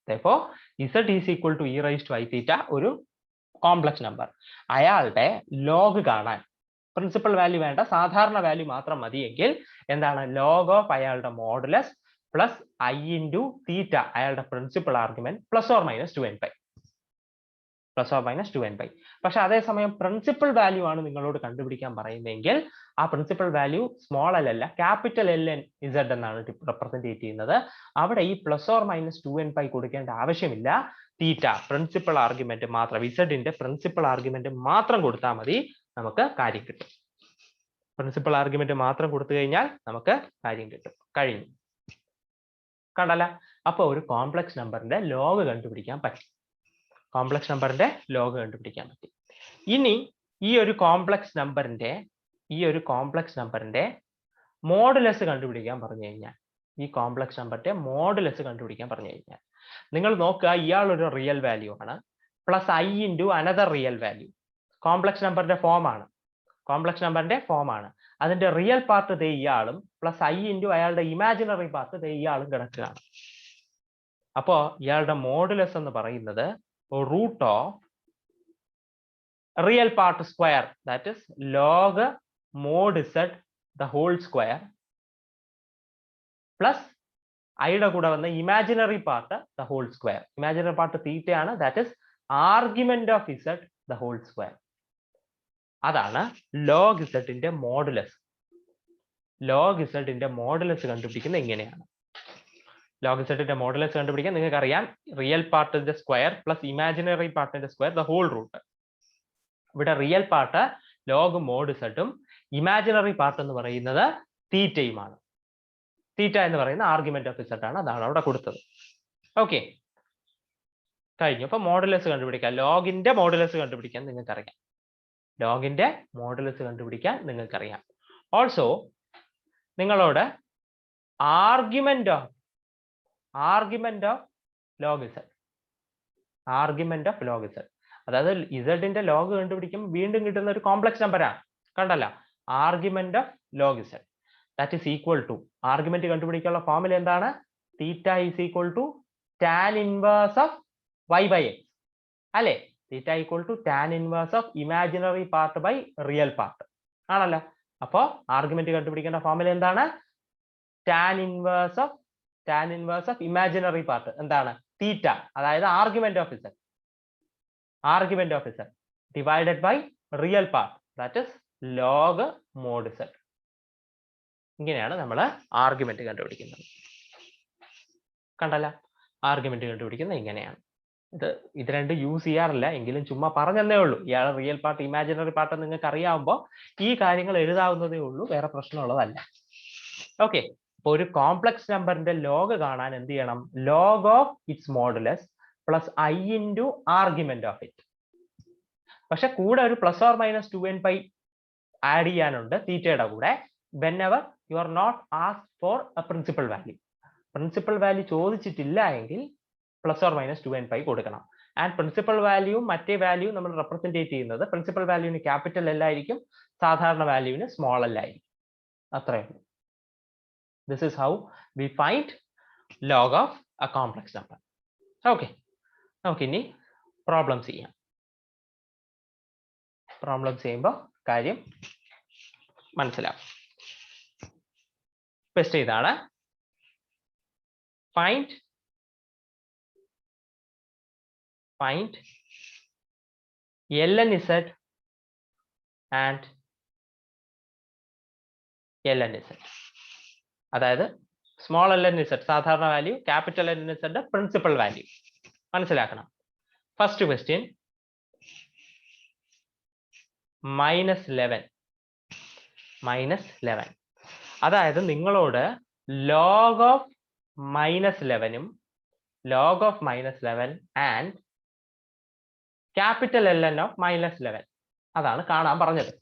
Therefore, z is equal to e⁻i⁻θ ഒരു കോംപ്ലക്സ് നമ്പർ. അയാളുടെ ലോഗ് കാണാൻ പ്രിൻസിപ്പൽ വാല്യൂ വേണ്ട, സാധാരണ വാല്യൂ മാത്രം മതിയെങ്കിൽ എന്താണ് ലോഗ് ഓഫ് അയാളുടെ മോഡുലസ് പ്ലസ് i ഇൻറ്റു തീറ്റ അയാളുടെ പ്രിൻസിപ്പൽ ആർഗ്യുമെന്റ് +or-2n π. പക്ഷെ അതേസമയം പ്രിൻസിപ്പൽ വാല്യൂ ആണ് നിങ്ങളോട് കണ്ടുപിടിക്കാൻ പറയുന്നതെങ്കിൽ ആ പ്രിൻസിപ്പൽ വാല്യൂ സ്മോൾ എൽ അല്ല, ക്യാപിറ്റൽ എൽ എൻ ഇസഡ് എന്നാണ് റെപ്രസെന്റ് ചെയ്യുന്നത്. അവിടെ ഈ +or-2n π കൊടുക്കേണ്ട ആവശ്യമില്ല. തീറ്റ പ്രിൻസിപ്പൽ ആർഗ്യുമെന്റ് മാത്രം, ഇസഡിന്റെ പ്രിൻസിപ്പൽ ആർഗ്യുമെന്റ് മാത്രം കൊടുത്താൽ മതി, നമുക്ക് കാര്യം കിട്ടും. പ്രിൻസിപ്പൽ ആർഗ്യുമെന്റ് മാത്രം കൊടുത്തു കഴിഞ്ഞാൽ നമുക്ക് കാര്യം കിട്ടും. കഴിഞ്ഞു. കണ്ടല്ല, അപ്പൊ ഒരു കോംപ്ലക്സ് നമ്പറിന്റെ ലോഗ് കണ്ടുപിടിക്കാൻ പറ്റും. ഇനി ഈ ഒരു കോംപ്ലക്സ് നമ്പറിന്റെ മോഡുലസ് കണ്ടുപിടിക്കാൻ പറഞ്ഞു കഴിഞ്ഞാൽ, നിങ്ങൾ നോക്കുക, ഇയാൾ ഒരു റിയൽ വാല്യൂ ആണ്, plus i into another real value. Complex നമ്പറിന്റെ ഫോം ആണ്. അതിന്റെ റിയൽ പാർട്ട് ദേ ഇയാളും പ്ലസ് i ഇൻറ്റു അയാളുടെ ഇമാജിനറി പാർട്ട് ദേ ഇയാളും കിടക്കുകയാണ്. അപ്പോ ഇയാളുടെ മോഡുലസ് എന്ന് പറയുന്നത് root of real part square, that is log mod z the whole square plus ഐയുടെ കൂടെ വന്ന imaginary part the whole square. Imaginary part തീറ്റയാണ്, that is argument of z the whole square. അതാണ് ലോഗ് z-ന്റെ modulus. കണ്ടുപിടിക്കുന്നത് എങ്ങനെയാണ്? Log z-ന്റെ modulus കണ്ടുപിടിക്കാൻ നിങ്ങൾക്ക് അറിയാം, റിയൽ പാർട്ടിന്റെ സ്ക്വയർ പ്ലസ് ഇമാജിനറി പാർട്ടിന്റെ സ്ക്വയർ ദ ഹോൾ റൂട്ട്. ഇവിടെ റിയൽ പാർട്ട് ലോഗ് മോഡ് z-ഉം ഇമാജിനറി പാർട്ട് എന്ന് പറയുന്നത് തീറ്റയുമാണ്. തീറ്റ എന്ന് പറയുന്ന ആർഗ്യുമെന്റ് ഓഫ് z ആണ്, അതാണ് അവിടെ കൊടുത്തത്. ഓക്കെ, കഴിഞ്ഞു. അപ്പൊ മോഡുലസ് കണ്ടുപിടിക്കാം. ലോഗിന്റെ മോഡുലസ് കണ്ടുപിടിക്കാൻ നിങ്ങൾക്കറിയാം. ഓൾസോ നിങ്ങളോട് ആർഗ്യുമെന്റ് ഓഫ് ലോഗ് z, അതായത് z-ന്റെ ലോഗ് കണ്ടുപിടിക്കുമ്പോൾ വീണ്ടും കിട്ടുന്ന ഒരു കോംപ്ലക്സ് നമ്പറാണ്. കണ്ടല്ല, argument of log z that is equal to, argument കണ്ടുപിടിക്കാനുള്ള ഫോർമുല എന്താണ്? Theta is equal to tan inverse of y/x അല്ലെ? Theta equal to tan inverse of imaginary part by real part ആണല്ലോ. അപ്പോ ആർഗ്യുമെന്റ് കണ്ടുപിടിക്കേണ്ട formula എന്താണ്? Tan inverse of imaginary part എന്താണ്? Theta, അതായത് argument of z divided by real part, that is log mod z. ഇങ്ങനെയാണ് നമ്മൾ argument കണ്ടുപിടിക്കുന്നത്. കണ്ടല്ല, ആർഗ്യുമെന്റ് കണ്ടുപിടിക്കുന്നത് ഇങ്ങനെയാണ്. ഇത് രണ്ട് യൂസ് ചെയ്യാറില്ല, എങ്കിലും ചുമ്മാ പറഞ്ഞതേ ഉള്ളൂ. ഇയാൾ റിയൽ പാർട്ട് ഇമാജിനറി പാർട്ട് നിങ്ങൾക്ക് അറിയാവുമ്പോൾ ഈ കാര്യങ്ങൾ എഴുതാവുന്നതേ ഉള്ളൂ, വേറെ പ്രശ്നമുള്ളതല്ല. ഓക്കെ, അപ്പൊ ഒരു കോംപ്ലക്സ് നമ്പറിന്റെ ലോഗ് കാണാൻ എന്ത് ചെയ്യണം? Log of its modulus plus i into argument of it. പക്ഷെ കൂടെ ഒരു +or-2n π ആഡ് ചെയ്യാനുണ്ട് തീറ്റയുടെ കൂടെ. whenever you are not asked for a principal value ചോദിച്ചിട്ടില്ല എങ്കിൽ +or-2n π കൊടുക്കണം. ആൻഡ് പ്രിൻസിപ്പൽ വാല്യൂ മറ്റേ വാല്യൂ നമ്മൾ റെപ്രസെന്റ് ചെയ്യുന്നത്, പ്രിൻസിപ്പൽ വാല്യൂവിന് ക്യാപിറ്റൽ എൽ ആയിരിക്കും, സാധാരണ വാല്യൂവിന് സ്മോൾ എൽ ആയിരിക്കും. അത്രയേ ഉള്ളൂ. This is how we find log of a complex number. Okay, നമുക്ക് ഇനി പ്രോബ്ലംസ് ചെയ്യാം. പ്രോബ്ലംസ് ചെയ്യുമ്പോൾ കാര്യം മനസ്സിലാവും. ക്വസ്റ്റ്യൻ ഇതാണ്, find ln z and ln z. അതായത് സ്മോൾ ln z സാധാരണ value, capital ln z principal value മനസ്സിലാക്കണം. ഫസ്റ്റ് ക്വസ്റ്റ്യൻ, -11 അതായത് നിങ്ങളോട് ലോഗ് ഓഫ് -11ഉം log of -11 and capital ln of -11 അതാണ് കാണാൻ പറഞ്ഞത്.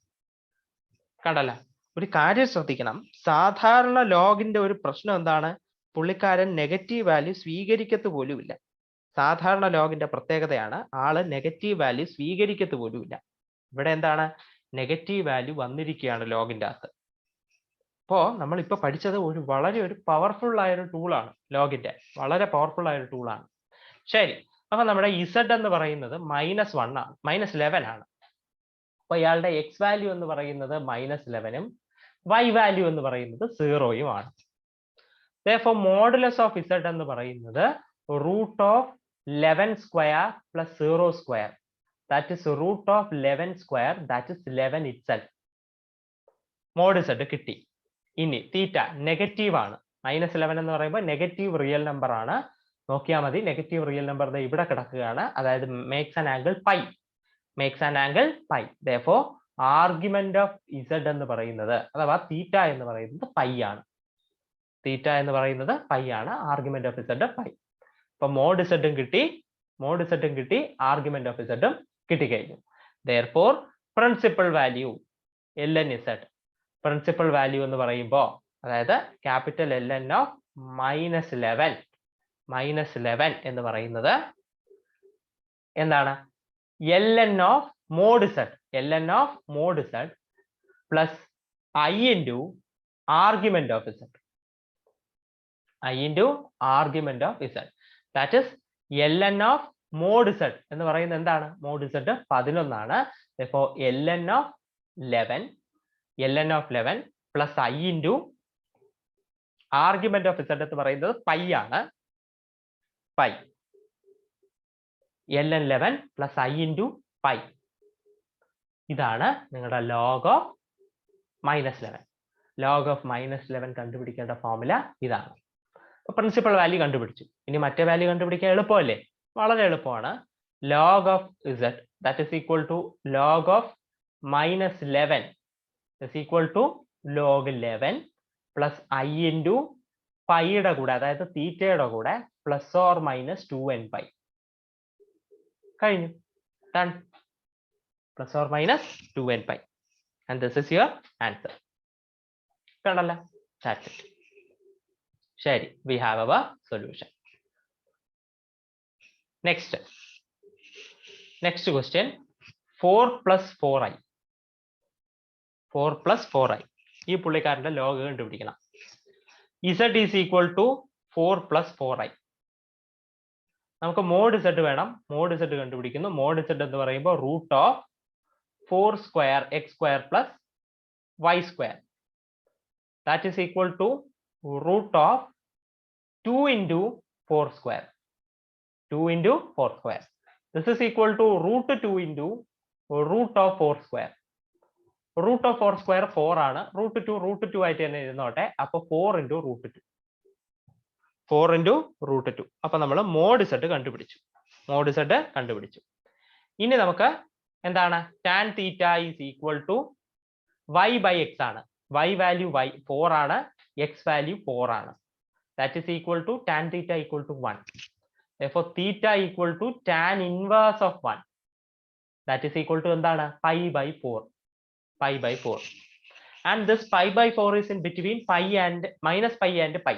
കണ്ടല്ല, ഒരു കാര്യം ശ്രദ്ധിക്കണം. സാധാരണ ലോഗിന്റെ ഒരു പ്രശ്നം എന്താണ്? പുള്ളിക്കാരൻ നെഗറ്റീവ് വാല്യൂ സ്വീകരിക്കത്ത് പോലുമില്ല. സാധാരണ ലോഗിന്റെ പ്രത്യേകതയാണ് ആള് നെഗറ്റീവ് വാല്യൂ സ്വീകരിക്കത്ത് പോലുമില്ല. ഇവിടെ എന്താണ്? നെഗറ്റീവ് വാല്യൂ വന്നിരിക്കുകയാണ് ലോഗിന്റെ അകത്ത്. അപ്പോൾ നമ്മളിപ്പോൾ പഠിച്ചത് വളരെ പവർഫുൾ ആയ ഒരു ടൂളാണ്. ലോഗിന്റെ വളരെ പവർഫുൾ ആയ ഒരു ടൂളാണ്. ശരി, അപ്പൊ നമ്മുടെ ഇസഡ് എന്ന് പറയുന്നത് -1 ആണ്, -11 ആണ്. അപ്പൊ ഇയാളുടെ എക്സ് വാല്യൂ എന്ന് പറയുന്നത് -11ഉം വൈ വാല്യൂ എന്ന് പറയുന്നത് 0ഉം ആണ്. therefore മോഡുലസ് ഓഫ് ഇസഡ് എന്ന് പറയുന്നത് √11 square plus 0 square, that is √11 square, that is 11 itself. Mod Z കിട്ടി. ഇനി തീറ്റ നെഗറ്റീവ് ആണ്. -11 എന്ന് പറയുമ്പോൾ നെഗറ്റീവ് റിയൽ നമ്പർ ആണ്. നോക്കിയാൽ മതി, നെഗറ്റീവ് റിയൽ നമ്പർ ഇവിടെ കിടക്കുകയാണ്. അതായത് makes an angle pi, makes an angle pi. therefore argument of Z എന്ന് പറയുന്നത് അഥവാ തീറ്റ എന്ന് പറയുന്നത് പൈ ആണ്. തീറ്റ എന്ന് പറയുന്നത് പൈ ആണ്. Argument of z pi. അപ്പൊ മോഡ് ഇസഡും കിട്ടി, ആർഗ്യുമെന്റ് ഓഫ് ഇസഡും കിട്ടിക്കഴിഞ്ഞു. therefore principal value ln z, principal value എന്ന് പറയുമ്പോൾ അതായത് ക്യാപിറ്റൽ ln ഓഫ് -11 എന്ന് പറയുന്നത് എന്താണ്? ln of mod Z plus i into argument of Z, that is ln of mod Z എന്ന് പറയുന്നത് എന്താണ്? മോഡ് ഇസഡ് 11 ആണ്. therefore ln of 11 plus i into argument of Z എന്ന് പറയുന്നത് പൈ ആണ്. Pi ln 11 plus i into pi. ഇതാണ് നിങ്ങളുടെ log of -11. Log of -11 കണ്ടുപിടിക്കേണ്ട ഫോർമുല ഇതാണ്. പ്രിൻസിപ്പൽ വാല്യൂ കണ്ടുപിടിച്ചു. ഇനി മറ്റേ വാല്യൂ കണ്ടുപിടിക്കാൻ എളുപ്പമല്ലേ? വളരെ എളുപ്പമാണ്. Log of Z that is equal to log of -11 is equal to log 11 plus i into പൈയുടെ കൂടെ അതായത് തീറ്റയുടെ കൂടെ പ്ലസ് ഓർ മൈനസ് 2nπ. കഴിഞ്ഞു. Done. Plus or minus 2nπ and this is your answer. കണ്ടല്ലോ? That's it. ശരി, we have our solution. Next question. 4 plus 4i. 4 plus 4i. ഈ പുള്ളിക്കാരന്റെ ലോഗ് കണ്ടുപിടിക്കണം. z is equal to 4 plus 4i. നമുക്ക് mod z വേണം. Mod z കണ്ടുപിടിക്കുന്നു. Mod z എന്ന് പറയുമ്പോൾ root of 4 square X square plus Y square, that is equal to root of 2 into 4 square. 2 into 4 square. This is equal to root 2 into root of 4 square. Root of 4 square 4 ആണ്. root 2 ആയിട്ട് തന്നെ ഇരുന്നോട്ടെ. അപ്പൊ 4 into root 2. 4 into root 2. അപ്പൊ നമ്മൾ mode z കണ്ടുപിടിച്ചു. ഇനി നമുക്ക് എന്താണ്? tan theta is equal to y by x ആണ്. y വാല്യൂ 4 ആണ്, x വാല്യൂ 4 ആണ്. That is equal to tan theta equal to 1. Therefore theta equal to tan inverse of 1. That is equal to എന്താണ്? pi by 4. And this pi by 4 is in between pi and minus pi and pi.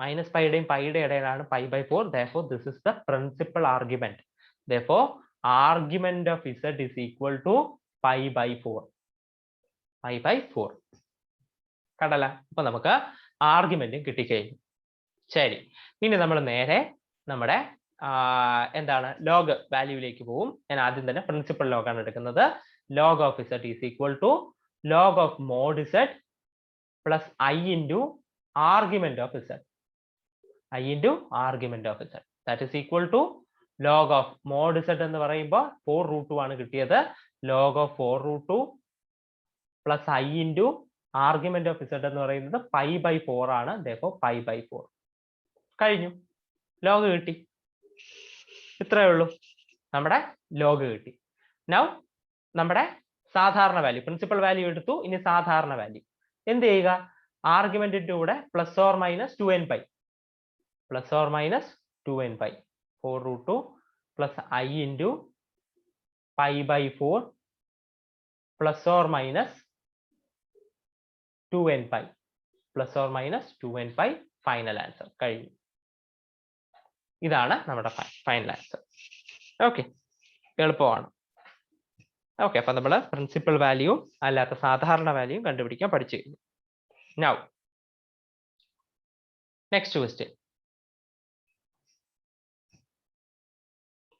Minus pi യുടെയും പൈയുടെ ഇടയിലാണ് pi by 4. Therefore this is the principal argument. Therefore argument of z is equal to pi by 4. കണ്ടല്ല? അപ്പൊ നമുക്ക് ആർഗ്യുമെന്റും കിട്ടിക്കഴിഞ്ഞു. ശരി, ഇനി നമ്മൾ നേരെ നമ്മുടെ എന്താണ് ലോഗ് വാല്യൂവിലേക്ക് പോകും. ഞാൻ ആദ്യം തന്നെ പ്രിൻസിപ്പൽ ലോഗാണ് എടുക്കുന്നത്. Log of Z is equal to log of mod Z plus i into argument of Z. That is equal to log of mod Z എന്ന് പറയുമ്പോൾ 4√2 ആണ് കിട്ടിയത്. Log of 4√2 plus i into argument of Z എന്ന് പറയുന്നത് pi by 4 ആണ്. therefore pi by 4. കഴിഞ്ഞു. Log കിട്ടി. ഇത്രയേ ഉള്ളൂ. നമ്മുടെ ലോഗ് കിട്ടി. നൗ നമ്മുടെ സാധാരണ വാല്യൂ, പ്രിൻസിപ്പൽ വാല്യൂ എടുത്തു. ഇനി സാധാരണ വാല്യൂ എന്ത് ചെയ്യുക? ആർഗ്യുമെന്റിന്റെ കൂടെ plus or minus 2n pi, plus or minus 2n pi, 4√2 plus I into pi by 4 plus or minus 2n pi, plus or minus 2n pi final answer കഴിഞ്ഞു. ഇതാണ് നമ്മുടെ ഫൈനൽ ആൻസർ. ഓക്കെ, എളുപ്പമാണ്. Okay, അപ്പൊ നമ്മൾ principal value അല്ലാത്ത സാധാരണ value കണ്ടുപിടിക്കാൻ പഠിച്ചു കഴിഞ്ഞു. Now next question.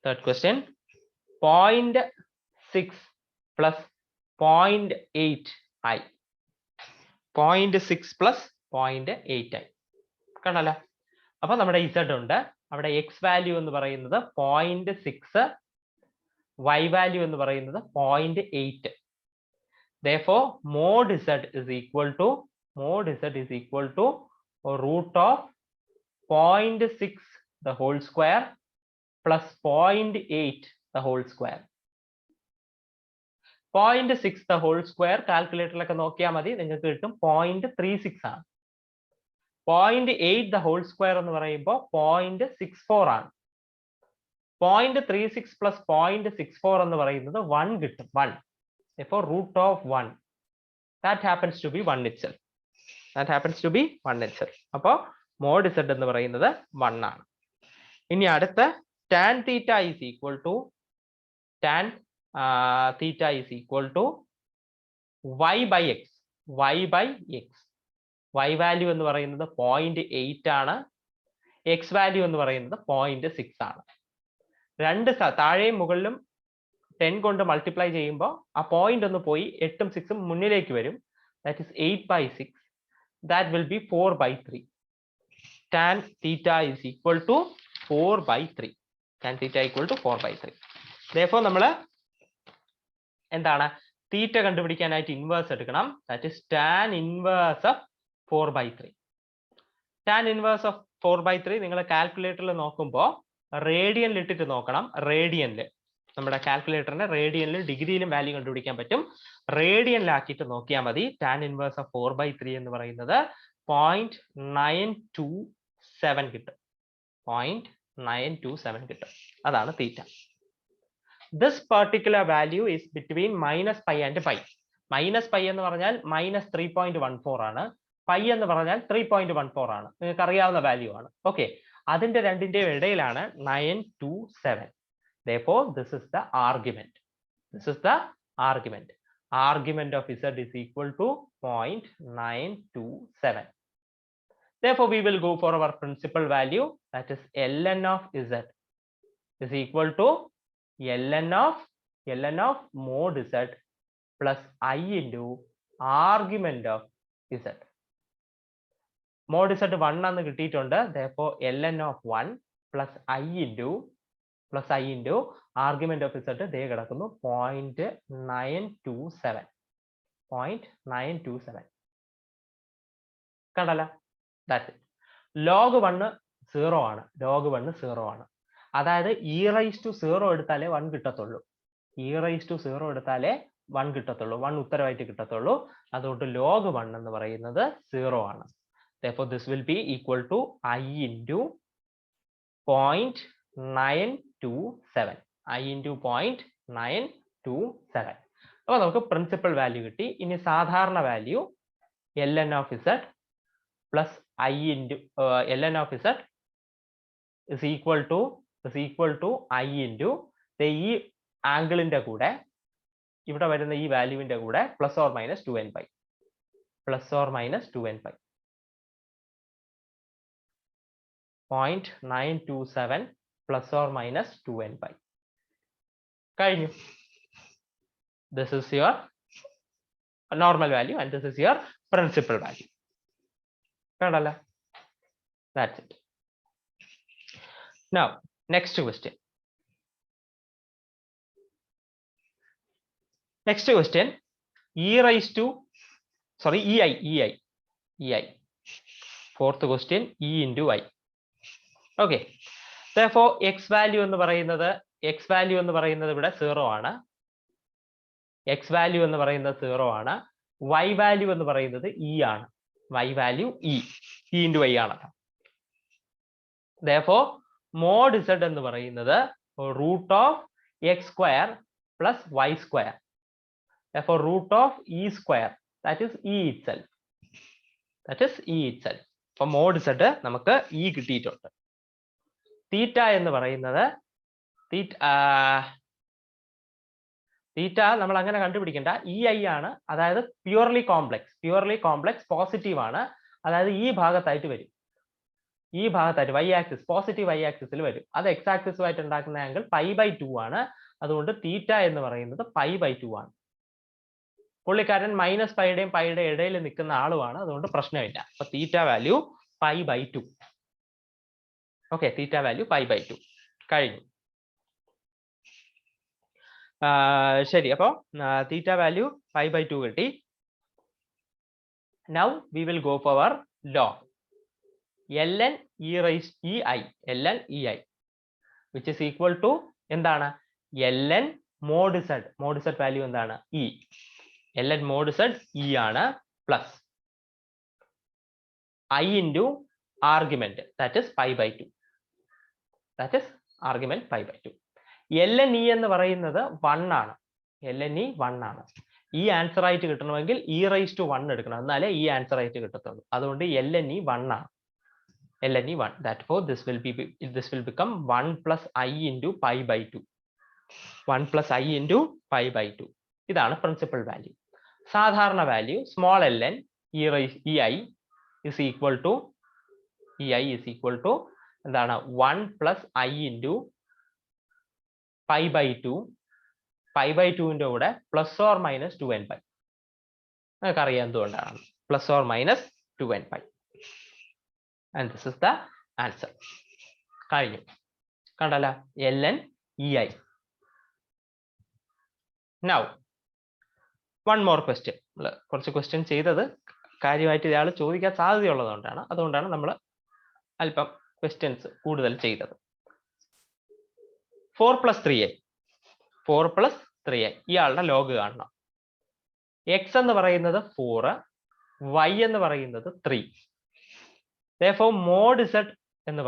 Third question, 0.6 plus 0.8i, 0.6 plus 0.8i കണ്ടല്ലോ. അപ്പൊ നമ്മുടെ z ഉണ്ട്, അവിടെ x വാല്യൂ എന്ന് പറയുന്നത് 0.6, y വാല്യൂ എന്ന് പറയുന്നത് 0.8. therefore mod z is equal to root of 0.6 the whole square plus 0.8 the whole square. 0.6 the whole square കാൽക്കുലേറ്ററിലൊക്കെ നോക്കിയാൽ മതി, നിങ്ങൾക്ക് കിട്ടും 0.36 ആണ്. 0.8 the whole square എന്ന് പറയുമ്പോൾ 0.64 ആണ്. 0.36 plus 0.64 എന്ന് പറയുന്നത് 1 കിട്ടും, 1. therefore root of 1 that happens to be 1 itself. അപ്പോൾ mod z എന്ന് പറയുന്നത് 1 ആണ്. ഇനി അടുത്ത tan theta is equal to y by x. y value എന്ന് പറയുന്നത് 0.8 ആണ്, x വാല്യൂ എന്ന് പറയുന്നത് 0.6 ആണ്. രണ്ട് താഴെയും മുകളിലും 10 കൊണ്ട് മൾട്ടിപ്ലൈ ചെയ്യുമ്പോൾ ആ പോയിന്റ് ഒന്ന് പോയി 8ഉം 6ഉം മുന്നിലേക്ക് വരും. that is 8/6. that will be 4/3. tan theta is equal to 4/3. tan theta equal to 4/3. therefore നമ്മൾ എന്താണ് തീറ്റ കണ്ടുപിടിക്കാനായിട്ട് ഇൻവേഴ്സ് എടുക്കണം. that is tan inverse of 4/3. tan inverse of 4/3 നിങ്ങൾ കാൽക്കുലേറ്ററിൽ നോക്കുമ്പോൾ റേഡിയനിൽ ഇട്ടിട്ട് നോക്കണം. റേഡിയനിൽ നമ്മുടെ കാൽക്കുലേറ്ററിന് റേഡിയനിൽ ഡിഗ്രിയിലും വാല്യൂ കണ്ടുപിടിക്കാൻ പറ്റും. റേഡിയനിലാക്കിയിട്ട് നോക്കിയാൽ മതി. tan inverse of 4/3 എന്ന് പറയുന്നത് 0.927 കിട്ടും. 0.927 കിട്ടും. അതാണ് തീറ്റ. this particular value is between minus pi and pi. Minus pi എന്ന് പറഞ്ഞാൽ മൈനസ് 3.14 ആണ്, പൈ എന്ന് പറഞ്ഞാൽ 3.14 ആണ്. നിങ്ങൾക്ക് അറിയാവുന്ന വാല്യൂ ആണ്. ഓക്കെ, അതിന്റെ രണ്ടിന്റെയും ഇടയിലാണ് 927. therefore this is the argument. argument of z is equal to 0.927. therefore we will go for our principal value, that is ln of z is equal to ln of mod z plus I into argument of z. mod z 1 എന്ന് കിട്ടിയിട്ടുണ്ട്. therefore ln of 1 plus I into argument of z ദേ കിടക്കുന്നു 0.927. കണ്ടല്ലോ. that's it. log 1 0 ആണ്. അതായത് e raised to 0 എടുത്താലേ 1 കിട്ടത്തുള്ളൂ. 1 ഉത്തരവായിട്ട് കിട്ടത്തുള്ളൂ. അതുകൊണ്ട് log 1 എന്ന് പറയുന്നത് 0 ആണ്. therefore this will be equal to I into 0.927. അപ്പോൾ നമുക്ക് പ്രിൻസിപ്പൽ വാല്യൂ കിട്ടി. ഇനി സാധാരണ value ln of z plus I into ln of z is equal to I into ഈ ആംഗിളിന്റെ കൂടെ ഇവിടെ വരുന്ന ഈ വാല്യൂവിന്റെ കൂടെ plus or minus 2n pi, 0.927 plus or minus 2n pi കഴിഞ്ഞു. this is your normal value and this is your principal value. കണ്ടല്ലോ. that's it. now next question. ei. fourth question, e into i. okay, therefore x value എന്ന് പറയുന്നത് ഇവിടെ 0 ആണ്. y value എന്ന് പറയുന്നത് e ആണ്. y value e into y ആണല്ലോ. Therefore mod z എന്ന് പറയുന്നത് root of x square plus y square. Therefore root of e square, that is e itself. That is e itself. For mod z നമുക്ക് e കിട്ടിയിട്ടുണ്ട്. തീറ്റ എന്ന് പറയുന്നത് തീറ്റ നമ്മൾ അങ്ങനെ കണ്ടുപിടിക്കേണ്ട, ei ആണ്. അതായത് പ്യൂർലി കോംപ്ലക്സ് പോസിറ്റീവ് ആണ്. അതായത് ഈ ഭാഗത്തായിട്ട് വരും. ഈ ഭാഗത്തായിട്ട് y ആക്സിസ്, പോസിറ്റീവ് y ആക്സിസിൽ വരും. അത് x ആക്സിസുമായിട്ട് ഉണ്ടാക്കുന്ന ആംഗിൾ π/2 ആണ്. അതുകൊണ്ട് തീറ്റ എന്ന് പറയുന്നത് π/2 ആണ്. പുള്ളിക്കാരൻ മൈനസ് പൈയുടെയും പൈയുടെ ഇടയിൽ നിൽക്കുന്ന ആളുമാണ്. അതുകൊണ്ട് പ്രശ്നമില്ല. അപ്പൊ theta value π/2. Okay, theta value π/2 കഴിഞ്ഞു. ശരി, അപ്പോൾ തീറ്റ വാല്യൂ π/2 കിട്ടി. Now we will go for our log ln e raised ei, ln ei, which is equal to എന്താണ്, ln mod z. mod z value എന്താണ്, e. ln mod z e ആണ്, plus I into argument, that is π/2. That is argument π/2. ln e എന്ന് പറയുന്നത് 1 ആണ്. ln e 1 ആണ്. ഈ answer ആയിട്ട് കിട്ടണമെങ്കിൽ e raised to 1 എടുക്കണം, എന്നാലേ ഈ ആൻസർ ആയിട്ട് കിട്ടത്തുള്ളൂ. അതുകൊണ്ട് ln e 1 ആണ്. ln e 1. Therefore this will become 1 plus I into π/2. 1 plus I into π/2. ഇതാണ് പ്രിൻസിപ്പൽ വാല്യൂ. സാധാരണ value small ln ei is equal to എന്താണ്, 1 plus I into π/2. π/2ന്റെ കൂടെ പ്ലസ് ഓർ മൈനസ് 2nπ. നിങ്ങൾക്ക് അറിയാം എന്തുകൊണ്ടാണ്, plus or minus 2nπ. and this is the answer. കഴിഞ്ഞു, കണ്ടല്ല, ln ei. now one more question. കുറച്ച് question ചെയ്തത് കാര്യമായിട്ട് ഇയാൾ ചോദിക്കാൻ സാധ്യതയുള്ളതുകൊണ്ടാണ്. അതുകൊണ്ടാണ് നമ്മൾ അല്പം ക്വസ്റ്റ്യൻസ് കൂടുതൽ ചെയ്തത്. 4 plus 3i. ഇയാളുടെ ലോഗ് കാണണം. x എന്ന് പറയുന്നത് 4, y എന്ന് പറയുന്നത് 3. therefore mod z എന്ന്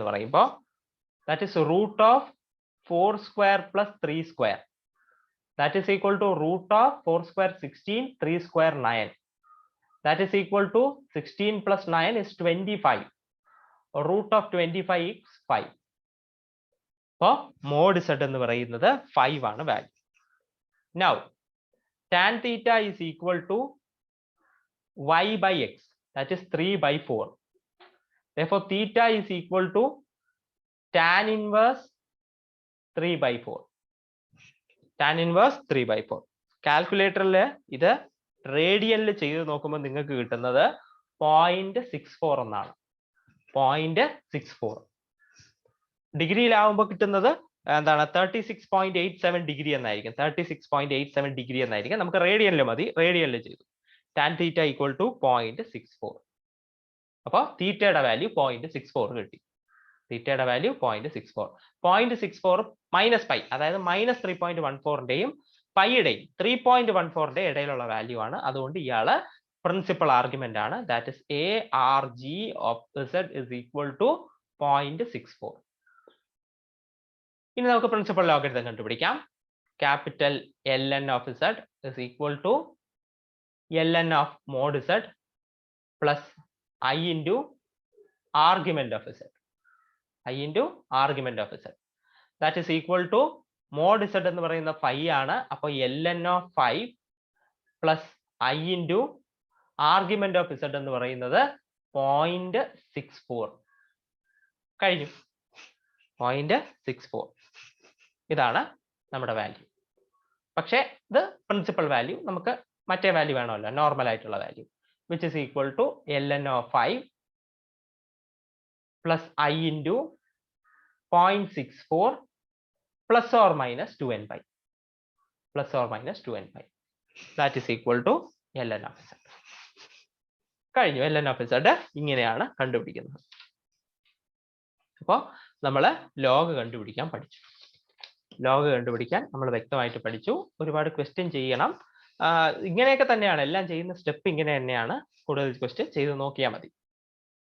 പറയുമ്പോൾ that is root of 4 square plus 3 square. That is equal to root of 4 square 16, 3 square 9. That is equal to 16 plus 9 is 25. Root of 25 is 5. അപ്പോൾ mod z എന്ന് പറയുന്നത് 5 ആണ് value. Now tan theta is equal to y by x, that is 3/4. Therefore theta is equal to tan inverse 3/4. tan inverse 3/4. കാൽക്കുലേറ്ററിൽ ഇത് റേഡിയനിൽ ചെയ്ത് നോക്കുമ്പോൾ നിങ്ങൾക്ക് കിട്ടുന്നത് 0.64 എന്നാണ്. 0.64. ഡിഗ്രിയിലാവുമ്പോൾ കിട്ടുന്നത് എന്താണ്, 36.87 ഡിഗ്രി എന്നായിരിക്കും. 36.87 ഡിഗ്രി എന്നായിരിക്കും. നമുക്ക് റേഡിയനിൽ മതി, റേഡിയനിൽ ചെയ്തു. tan theta equal to 0.64. അപ്പോൾ തീറ്റയുടെ വാല്യൂ 0.64 കിട്ടി. തീറ്റയുടെ വാല്യൂ 0.64. 0.64 മൈനസ് പൈ, അതായത് മൈനസ് 3.14ന്റെയും പൈയുടെയും 3.14ന്റെ ഇടയിലുള്ള വാല്യൂ ആണ്. അതുകൊണ്ട് ഇയാള് പ്രിൻസിപ്പൽ ആർഗ്യുമെന്റ് ആണ്. That is ARG of z is equal to 0.64. ഇനി നമുക്ക് പ്രിൻസിപ്പൽ ലോഗരിതം കണ്ടുപിടിക്കാം. Capital ln of z is equal to ln of mod z plus I into argument of z. That is equal to mod z എന്ന് പറയുന്ന 5 ആണ്. അപ്പോൾ ln of 5 plus I into argument of z എന്ന് പറയുന്നത് 0.64. കഴിഞ്ഞു. 0.64. ഇതാണ് നമ്മുടെ value. പക്ഷേ ഇത് പ്രിൻസിപ്പൽ വാല്യൂ, നമുക്ക് മറ്റേ വാല്യൂ വേണമല്ലോ, നോർമൽ ആയിട്ടുള്ള value, which is equal to ln of 5 plus I into 0.64 plus or minus 2nπ. That is equal to ln of z. കഴിഞ്ഞു. ln of z ഇങ്ങനെയാണ് കണ്ടുപിടിക്കുന്നത്. അപ്പോൾ നമ്മൾ ലോഗ് കണ്ടുപിടിക്കാൻ പഠിച്ചു. ലോഗ് കണ്ടുപിടിക്കാൻ നമ്മൾ വ്യക്തമായിട്ട് പഠിച്ചു. ഒരുപാട് ക്വസ്റ്റ്യൻ ചെയ്യണം. ഇങ്ങനെയൊക്കെ തന്നെയാണ് എല്ലാം ചെയ്യുന്ന സ്റ്റെപ്പ് ഇങ്ങനെ തന്നെയാണ്. കൂടുതൽ ക്വസ്റ്റ്യൻ ചെയ്ത് നോക്കിയാൽ മതി.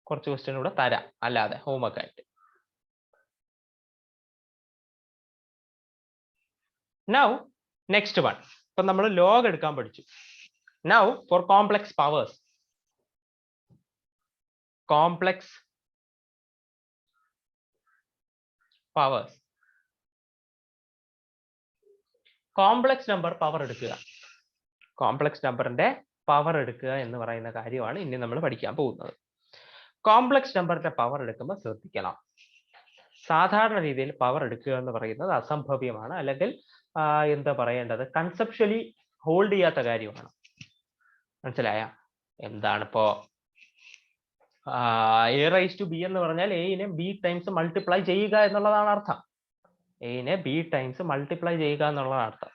കുറച്ച് ക്വസ്റ്റ്യൻ കൂടെ തരാം അല്ലാതെ ഹോംവർക്ക് ആയിട്ട്. Now next one. ഇപ്പൊ നമ്മൾ ലോഗ് എടുക്കാൻ പഠിച്ചു. Now for complex powers. Complex powers. Complex number power എടുക്കുക. കോംപ്ലക്സ് നമ്പറിന്റെ പവർ എടുക്കുക എന്ന് പറയുന്ന കാര്യമാണ് ഇനി നമ്മൾ പഠിക്കാൻ പോകുന്നത്. കോംപ്ലക്സ് നമ്പറിന്റെ പവർ എടുക്കുമ്പോൾ ശ്രദ്ധിക്കണം. സാധാരണ രീതിയിൽ പവർ എടുക്കുക എന്ന് പറയുന്നത് അസംഭവ്യമാണ്, അല്ലെങ്കിൽ എന്താ പറയേണ്ടത്, കൺസെപ്ച്വലി ഹോൾഡ് ചെയ്യാത്ത കാര്യമാണ്. മനസ്സിലായ? എന്താണിപ്പോ a റൈസ് ടു ബി എന്ന് പറഞ്ഞാൽ എനെ ബി ടൈംസ് മൾട്ടിപ്ലൈ ചെയ്യുക എന്നുള്ളതാണ് അർത്ഥം. എനെ ബി ടൈംസ് മൾട്ടിപ്ലൈ ചെയ്യുക എന്നുള്ളതാണ് അർത്ഥം.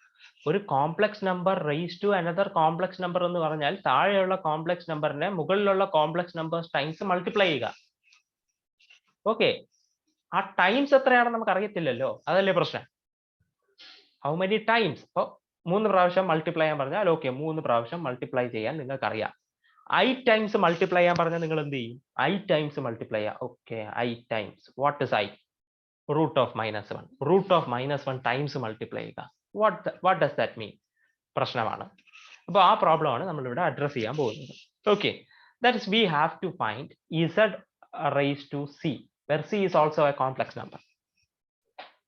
ഒരു complex number raise to another complex number എന്ന് പറഞ്ഞാൽ താഴെയുള്ള കോംപ്ലക്സ് നമ്പറിനെ മുകളിലുള്ള കോംപ്ലക്സ് നമ്പേഴ്സ് ടൈംസ് മൾട്ടിപ്ലൈ ചെയ്യുക. ഓക്കെ, ആ ടൈംസ് എത്രയാണെന്ന് നമുക്ക് അറിയത്തില്ലല്ലോ, അതല്ലേ പ്രശ്നം. How many times? ഇപ്പൊ 3 പ്രാവശ്യം മൾട്ടിപ്ലൈ ചെയ്യാൻ പറഞ്ഞാൽ ഓക്കെ, 3 പ്രാവശ്യം മൾട്ടിപ്ലൈ ചെയ്യാൻ നിങ്ങൾക്ക് അറിയാം. I ടൈംസ് മൾട്ടിപ്ലൈ ചെയ്യാൻ പറഞ്ഞാൽ നിങ്ങൾ എന്ത് ചെയ്യും? I ടൈംസ് മൾട്ടിപ്ലൈ ചെയ്യാം. Okay, I times what is I? Root of -1. Root of -1 times multiply ചെയ്യുക. What does that mean? പ്രശ്നമാണ്. അപ്പോൾ ആ പ്രോബ്ലം ആണ് നമ്മൾ ഇവിടെ അഡ്രസ് ചെയ്യാൻ പോകുന്നത്. Okay, that is we have to find z raise to c where c is also a complex number.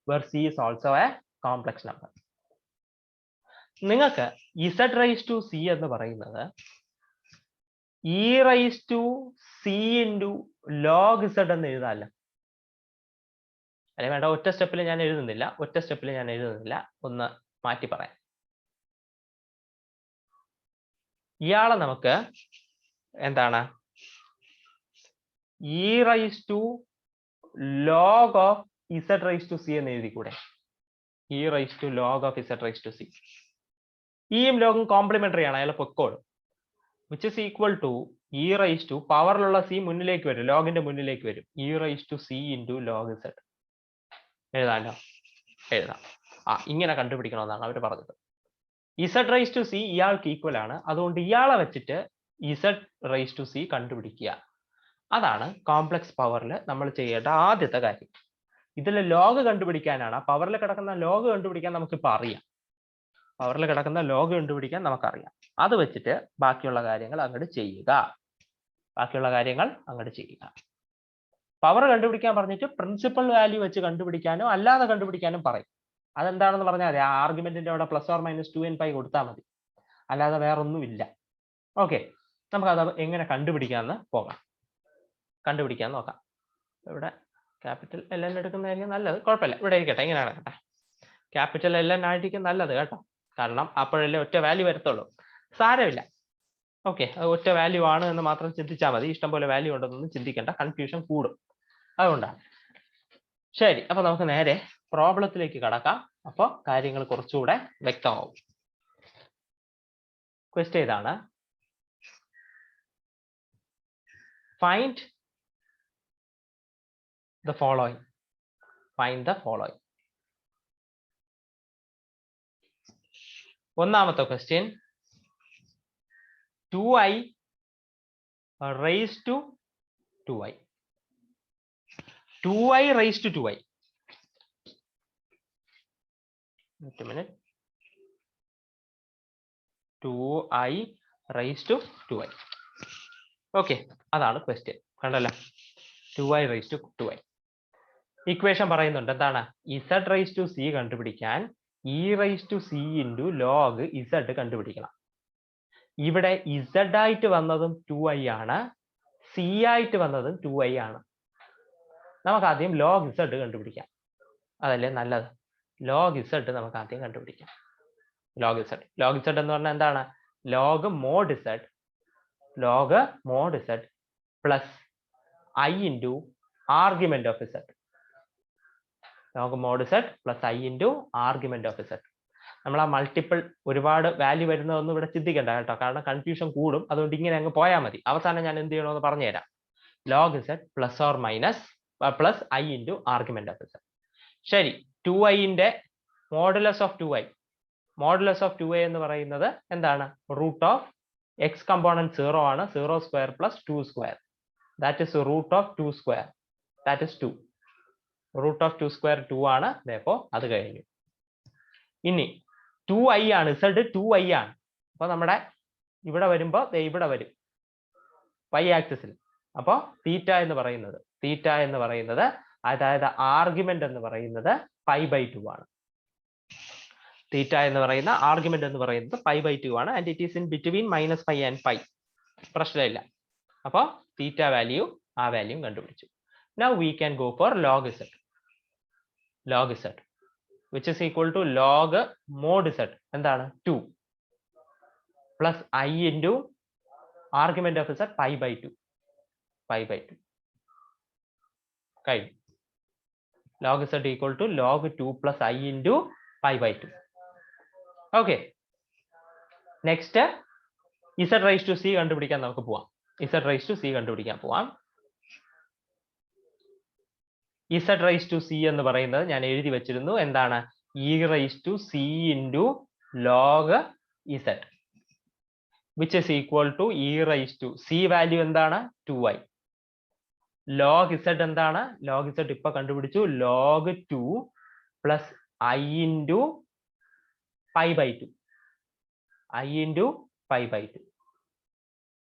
Where c is also a complex number. നിങ്ങൾക്ക് z raise to c എന്ന് പറയുന്നത് e raise to c into log z എന്ന് എഴുതാമല്ലോ. അല്ലെ വേണ്ട, ഒറ്റ സ്റ്റെപ്പിൽ ഞാൻ എഴുതുന്നില്ല. ഒന്ന് മാറ്റി പറയാം. ഇയാളെ നമുക്ക് എന്താണ് e raise to log of z raise to c എന്ന് എഴുതിക്കൂടെ? e raise to log of z raise to c. ഈയും ലോഗും കോംപ്ലിമെന്ററി ആണ്, അയാൾ പൊക്കോളും. which is equal to e raise to പവറിലുള്ള c മുന്നിലേക്ക് വരും, ലോഗിന്റെ മുന്നിലേക്ക് വരും, e raise to c into log z. എഴുതാമല്ലോ? എഴുതാം. ഇങ്ങനെ കണ്ടുപിടിക്കണമെന്നാണ് അവർ പറഞ്ഞത്. z റൈസ് ടു c ഇയാൾക്ക് ഈക്വൽ ആണ്, അതുകൊണ്ട് ഇയാളെ വെച്ചിട്ട് z റൈസ് ടു c കണ്ടുപിടിക്കുക. അതാണ് കോംപ്ലക്സ് പവറിൽ നമ്മൾ ചെയ്യേണ്ട ആദ്യത്തെ കാര്യം. ഇതിൽ ലോഗ് കണ്ടുപിടിക്കാനാണ്, പവറിൽ കിടക്കുന്ന ലോഗ് കണ്ടുപിടിക്കാൻ നമുക്കിപ്പോൾ അറിയാം. അത് വെച്ചിട്ട് ബാക്കിയുള്ള കാര്യങ്ങൾ അങ്ങോട്ട് ചെയ്യുക. പവർ കണ്ടുപിടിക്കാൻ പറഞ്ഞിട്ട് പ്രിൻസിപ്പൽ വാല്യൂ വെച്ച് കണ്ടുപിടിക്കാനോ അല്ലാതെ കണ്ടുപിടിക്കാനും പറയും. അതെന്താണെന്ന് പറഞ്ഞാൽ ആ ആർഗ്യുമെന്റിന്റെ അവിടെ +or-2n π കൊടുത്താൽ മതി, അല്ലാതെ വേറൊന്നുമില്ല. ഓക്കെ, നമുക്കത് എങ്ങനെ കണ്ടുപിടിക്കാമെന്ന് നോക്കാം. ഇവിടെ ക്യാപിറ്റൽ LN എടുക്കുന്നതായിരിക്കും നല്ലത്. കുഴപ്പമില്ല, ഇവിടെ ഇരിക്കട്ടെ, ഇങ്ങനെ നടക്കട്ടെ. ക്യാപിറ്റൽ LN ആയിരിക്കും നല്ലത് കേട്ടോ, കാരണം അപ്പോഴല്ലേ ഒറ്റ വാല്യൂ വരത്തുള്ളൂ. സാരമില്ല. ഓക്കെ, അത് ഒറ്റ വാല്യൂ ആണ് എന്ന് മാത്രം ചിന്തിച്ചാൽ മതി. ഇഷ്ടംപോലെ വാല്യൂ ഉണ്ടെന്നൊന്നും ചിന്തിക്കേണ്ട, കൺഫ്യൂഷൻ കൂടും. അതുകൊണ്ടാണ്. ശരി, അപ്പൊ നമുക്ക് നേരെ പ്രോബ്ലത്തിലേക്ക് കടക്കാം. അപ്പോൾ കാര്യങ്ങൾ കുറച്ചുകൂടെ വ്യക്തമാവും. ക്വസ്റ്റ്യൻ ഇതാണ്: ഫൈൻഡ് the following. ഒന്നാമത്തെ question 2i raised to 2i. 2i raised to 2i. Wait a minute. 2i raised to 2i. Okay, അതാണ് ക്വസ്റ്റ്യൻ. കണ്ടല്ലോ, 2i raised to 2i. Equation പറയുന്നുണ്ട് എന്താണ്? z റൈസ് ടു c കണ്ടുപിടിക്കാൻ e raise to c into log z കണ്ടുപിടിക്കണം. ഇവിടെ z ആയിട്ട് വന്നതും 2i ആണ്, c ആയിട്ട് വന്നതും 2i ആണ്. നമുക്ക് ആദ്യം log z കണ്ടുപിടിക്കാം, അതല്ലേ നല്ലത്? log z നമുക്ക് ആദ്യം കണ്ടുപിടിക്കാം. log z എന്ന് പറഞ്ഞാൽ എന്താണ്? log mod z plus i into argument of z. log mod z plus i into argument of z. നമ്മൾ ആ മൾട്ടിപ്പിൾ ഒരുപാട് വാല്യൂ വരുന്നതൊന്നും ഇവിടെ ചിന്തിക്കേണ്ട കേട്ടോ, കാരണം കൺഫ്യൂഷൻ കൂടും. അതുകൊണ്ട് ഇങ്ങനെ അങ്ങ് പോയാൽ മതി. അവസാനം ഞാൻ എന്ത് ചെയ്യണമെന്ന് പറഞ്ഞുതരാം. log z plus or minus plus i into argument of z. ശരി, 2i ന്റെ modulus of 2i modulus of 2a എന്ന് പറയുന്നത് എന്താണ്? റൂട്ട് ഓഫ് എക്സ് കമ്പോണന്റ് 0 ആണ്. 0 square plus 2 square, that is root of 2 square, that is 2. Root of 2 square 2 ആണ്. അപ്പോൾ അത് കഴിഞ്ഞു. ഇനി 2i ആണ്, z 2i ആണ്. അപ്പൊ നമ്മുടെ ഇവിടെ വരുമ്പോൾ ഇവിടെ വരും y ആക്സിസിൽ. അപ്പോൾ തീറ്റ എന്ന് പറയുന്നത് അതായത് ആർഗ്യുമെന്റ് എന്ന് പറയുന്നത് π/2 ആണ്. തീറ്റ എന്ന് പറയുന്ന ആർഗ്യുമെന്റ് എന്ന് പറയുന്നത് π/2 ആണ്. And it is in between -π and π. പ്രശ്നമില്ല. അപ്പോൾ തീറ്റ വാല്യൂ, ആ വാല്യൂ കണ്ടുപിടിച്ചു. Now we can go for log z which is equal to log mod z. എന്താണ്? 2 plus i into argument of z π/2. കഴിഞ്ഞു. log z equal to log 2 plus i into π/2. Okay, next z raised to c കണ്ടുപിടിക്കാൻ നമുക്ക് പോവാം. z raised to c കണ്ടുപിടിക്കാൻ പോവാം. z raised to c എന്ന് പറയുന്നത് ഞാൻ എഴുതി വെച്ചിരുന്നു. എന്താണ്? e raised to c into log z which is equal to e raised to c value എന്താണ്? 2i. log z എന്താണ്? log z ഇപ്പൊ കണ്ടുപിടിച്ചു. log 2 plus i into π/2.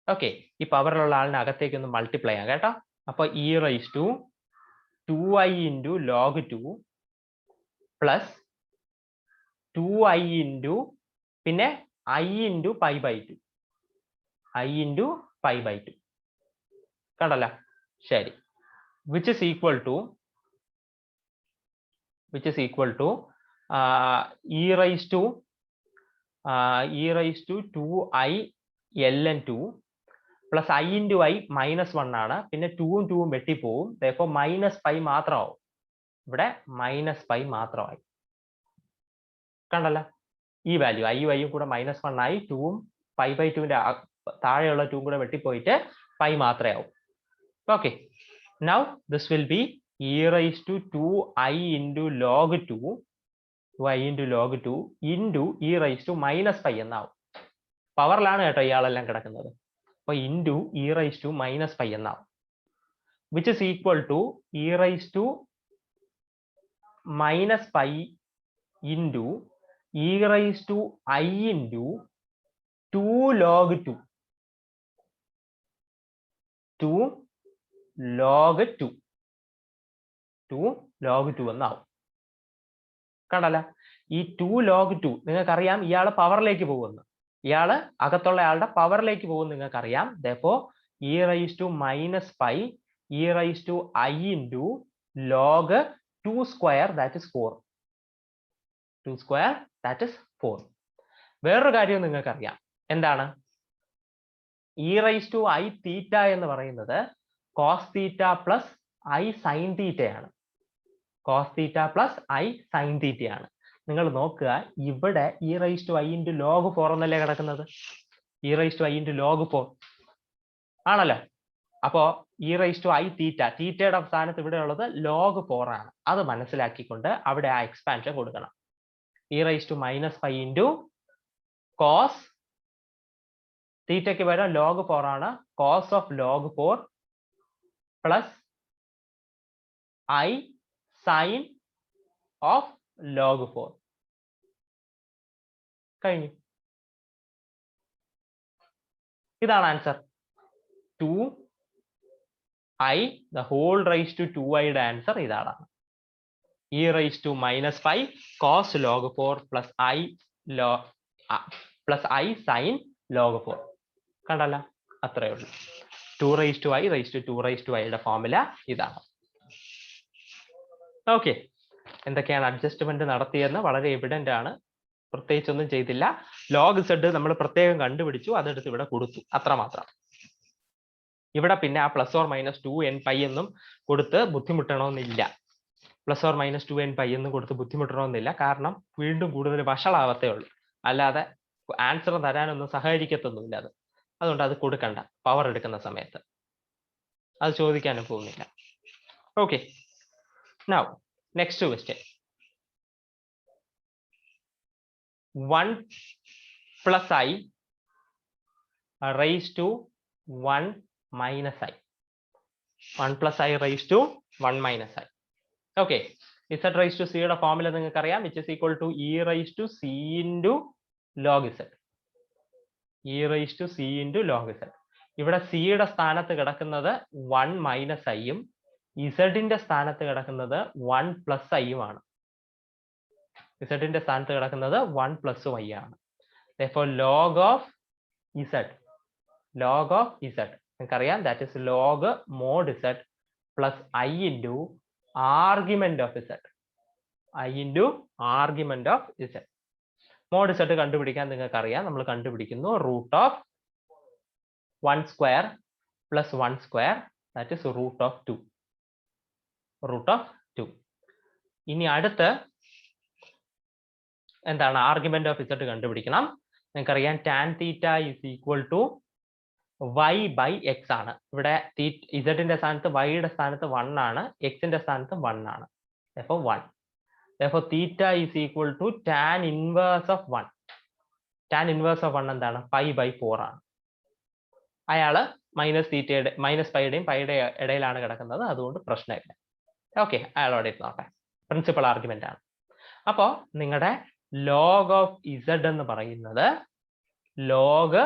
Okay, ഈ പവറിലുള്ള ആളിനെ അകത്തേക്ക് ഒന്ന് മൾട്ടിപ്ലൈ ചെയ്യാം കേട്ടോ. അപ്പൊ e raised to 2i into log 2 plus 2i into പിന്നെ i into π/2. കണ്ടല്ലോ? ശരി. which is equal to e raised to 2i ln 2 plus i into i -1 ആണ്. പിന്നെ 2ഉം 2ഉം വെട്ടിപ്പോവും. therefore -π മാത്രമാവും. ഇവിടെ -π മാത്രമായി. കണ്ടല്ലോ? ഈ വാല്യൂ i യും കൂടെ -1 ആയി. 2ഉം π/2ന്റെ താഴെയുള്ള 2ഉം കൂടെ വെട്ടിപ്പോയിട്ട് π മാത്രമേ ആവും. Okay, now this will be e raised to 2i into log 2 into e raised to -π എന്നാവും. പവറിലാണ് കേട്ടോ ഇയാളെല്ലാം കിടക്കുന്നത്. അപ്പൊ ഇൻറ്റു e raised to -π എന്നാവും. which is equal to e raised to -π into e raised to i into 2 log 2. 2 log 2 എന്നാവും. കണ്ടല്ലോ? ഈ 2 log 2 നിങ്ങൾക്കറിയാം ഇയാള് പവറിലേക്ക് പോകുമെന്ന്. ഇയാള് അകത്തുള്ള ആളുടെ പവറിലേക്ക് പോകും നിങ്ങൾക്കറിയാം. therefore e raised to -π e raised to i into log 2 square, that is 4. 2 square, that is 4. വേറൊരു കാര്യം നിങ്ങൾക്കറിയാം. എന്താണ്? e raised to i തീറ്റ എന്ന് പറയുന്നത് cos theta plus i sin തീറ്റയാണ്. നിങ്ങൾ നോക്കുക, ഇവിടെ e raised to i into log 4 എന്നല്ലേ കിടക്കുന്നത്? e raised to i into log 4 ആണല്ലോ. അപ്പോ e raised to i തീറ്റയുടെ സ്ഥാനത്ത് ഇവിടെ ഉള്ളത് log 4 ആണ്. അത് മനസ്സിലാക്കിക്കൊണ്ട് അവിടെ ആ എക്സ്പാൻഷൻ കൊടുക്കണം. e raised to -π into cos തീറ്റയ്ക്ക് പകരം log 4 ആണ്. cos of log 4 plus i sin of log 4. കഴിഞ്ഞു. ഇതാണ് answer. 2i the whole raised to 2i യുടെ ആൻസർ ഇതാണ്. e raised to -π cos log 4 plus i sin log 4. കണ്ടല്ലോ? അത്രയേ ഉള്ളൂ. 2 raised to i raised to 2 raised to i യുടെ formula ഇതാണ്. Okay, എന്തൊക്കെയാണ് അഡ്ജസ്റ്റ്മെന്റ് നടത്തിയെന്ന് വളരെ എവിഡന്റ് ആണ്. പ്രത്യേകിച്ചൊന്നും ചെയ്തില്ല. log z നമ്മൾ പ്രത്യേകം കണ്ടുപിടിച്ചു, അതെടുത്ത് ഇവിടെ കൊടുത്തു, അത്രമാത്രം. ഇവിടെ പിന്നെ ആ +or-2nπ എന്നും കൊടുത്ത് ബുദ്ധിമുട്ടണമെന്നില്ല. +or-2nπ എന്നും കൊടുത്ത് ബുദ്ധിമുട്ടണമെന്നില്ല. കാരണം വീണ്ടും കൂടുതൽ വഷളാവത്തേ ഉള്ളൂ. അല്ലാതെ ആൻസർ തരാനൊന്നും സഹകരിക്കത്തൊന്നുമില്ല അത്. അതുകൊണ്ട് അത് കൊടുക്കണ്ട പവർ എടുക്കുന്ന സമയത്ത്. അത് ചോദിക്കാനും പോകുന്നില്ല. Okay, now next question. 1 plus I raised to 1 minus I. 1 plus I raised to 1 minus I. Okay. Z raised to C യുടെ ഫോർമുല നിങ്ങൾക്ക് അറിയാം, which is equal to E raised to C into log Z. E raised to C into log Z. ഇവിടെ C യുടെ സ്ഥാനത്ത് കിടക്കുന്നത് 1 minus I യും Z ന്റെ സ്ഥാനത്ത് കിടക്കുന്നത് 1 plus I യും ആണ്. Z ന്റെ സ്ഥാനത്ത് കിടക്കുന്നത് 1 plus Y ആണ്. Therefore log of Z, log of Z നിങ്ങൾക്കറിയാം, that is log mod Z plus I into argument of Z. I into argument of Z. Mod Z കണ്ടുപിടിക്കാൻ നിങ്ങൾക്കറിയാം, നമ്മൾ കണ്ടുപിടിക്കുന്നു root of 1 square plus 1 square, that is root of 2. Root of 2. ഇനി അടുത്ത് എന്താണ്, argument of Z കണ്ടുപിടിക്കണം. നിങ്ങൾക്കറിയാം tan theta is equal to y by x ആണ്. ഇവിടെ Z ന്റെ സ്ഥാനത്ത് y യുടെ സ്ഥാനത്ത് 1 ആണ്, x ന്റെ സ്ഥാനത്ത് 1 ആണ്. Therefore 1. Therefore theta is equal to tan inverse of 1. Tan inverse of 1 എന്താണ്, pi by 4 ആണ്. അയാള് മൈനസ് തീറ്റയുടെ മൈനസ് പൈയുടെയും പൈയുടെ ഇടയിലാണ് കിടക്കുന്നത്, അതുകൊണ്ട് പ്രശ്നമില്ല. ഓക്കെ, അയാളോടെ നോട്ടെ, പ്രിൻസിപ്പൽ ആർഗ്യുമെന്റ് ആണ്. അപ്പോ നിങ്ങളുടെ ലോഗ് ഓഫ് Z എന്ന് പറയുന്നത് log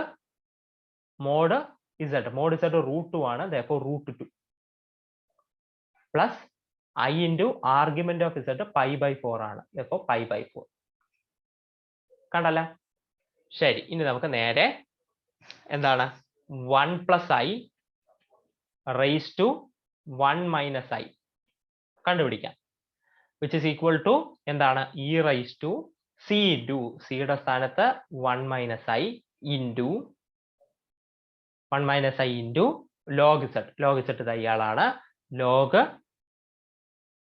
mod Z, mod Z √2 ആണ്. therefore √2 plus I into argument of Z pi by 4 ആണ്. therefore pi by 4. കണ്ടല്ലോ? ശരി, ഇനി നമുക്ക് നേരെ എന്താണ് 1 plus I raised to 1 minus I കണ്ടുപിടിക്കാം, which is equal to എന്താണ്, E raised to C into C യുടെ സ്ഥാനത്ത് 1 minus I into 1 minus I into log Z. log Z ഇയാളാണ്, log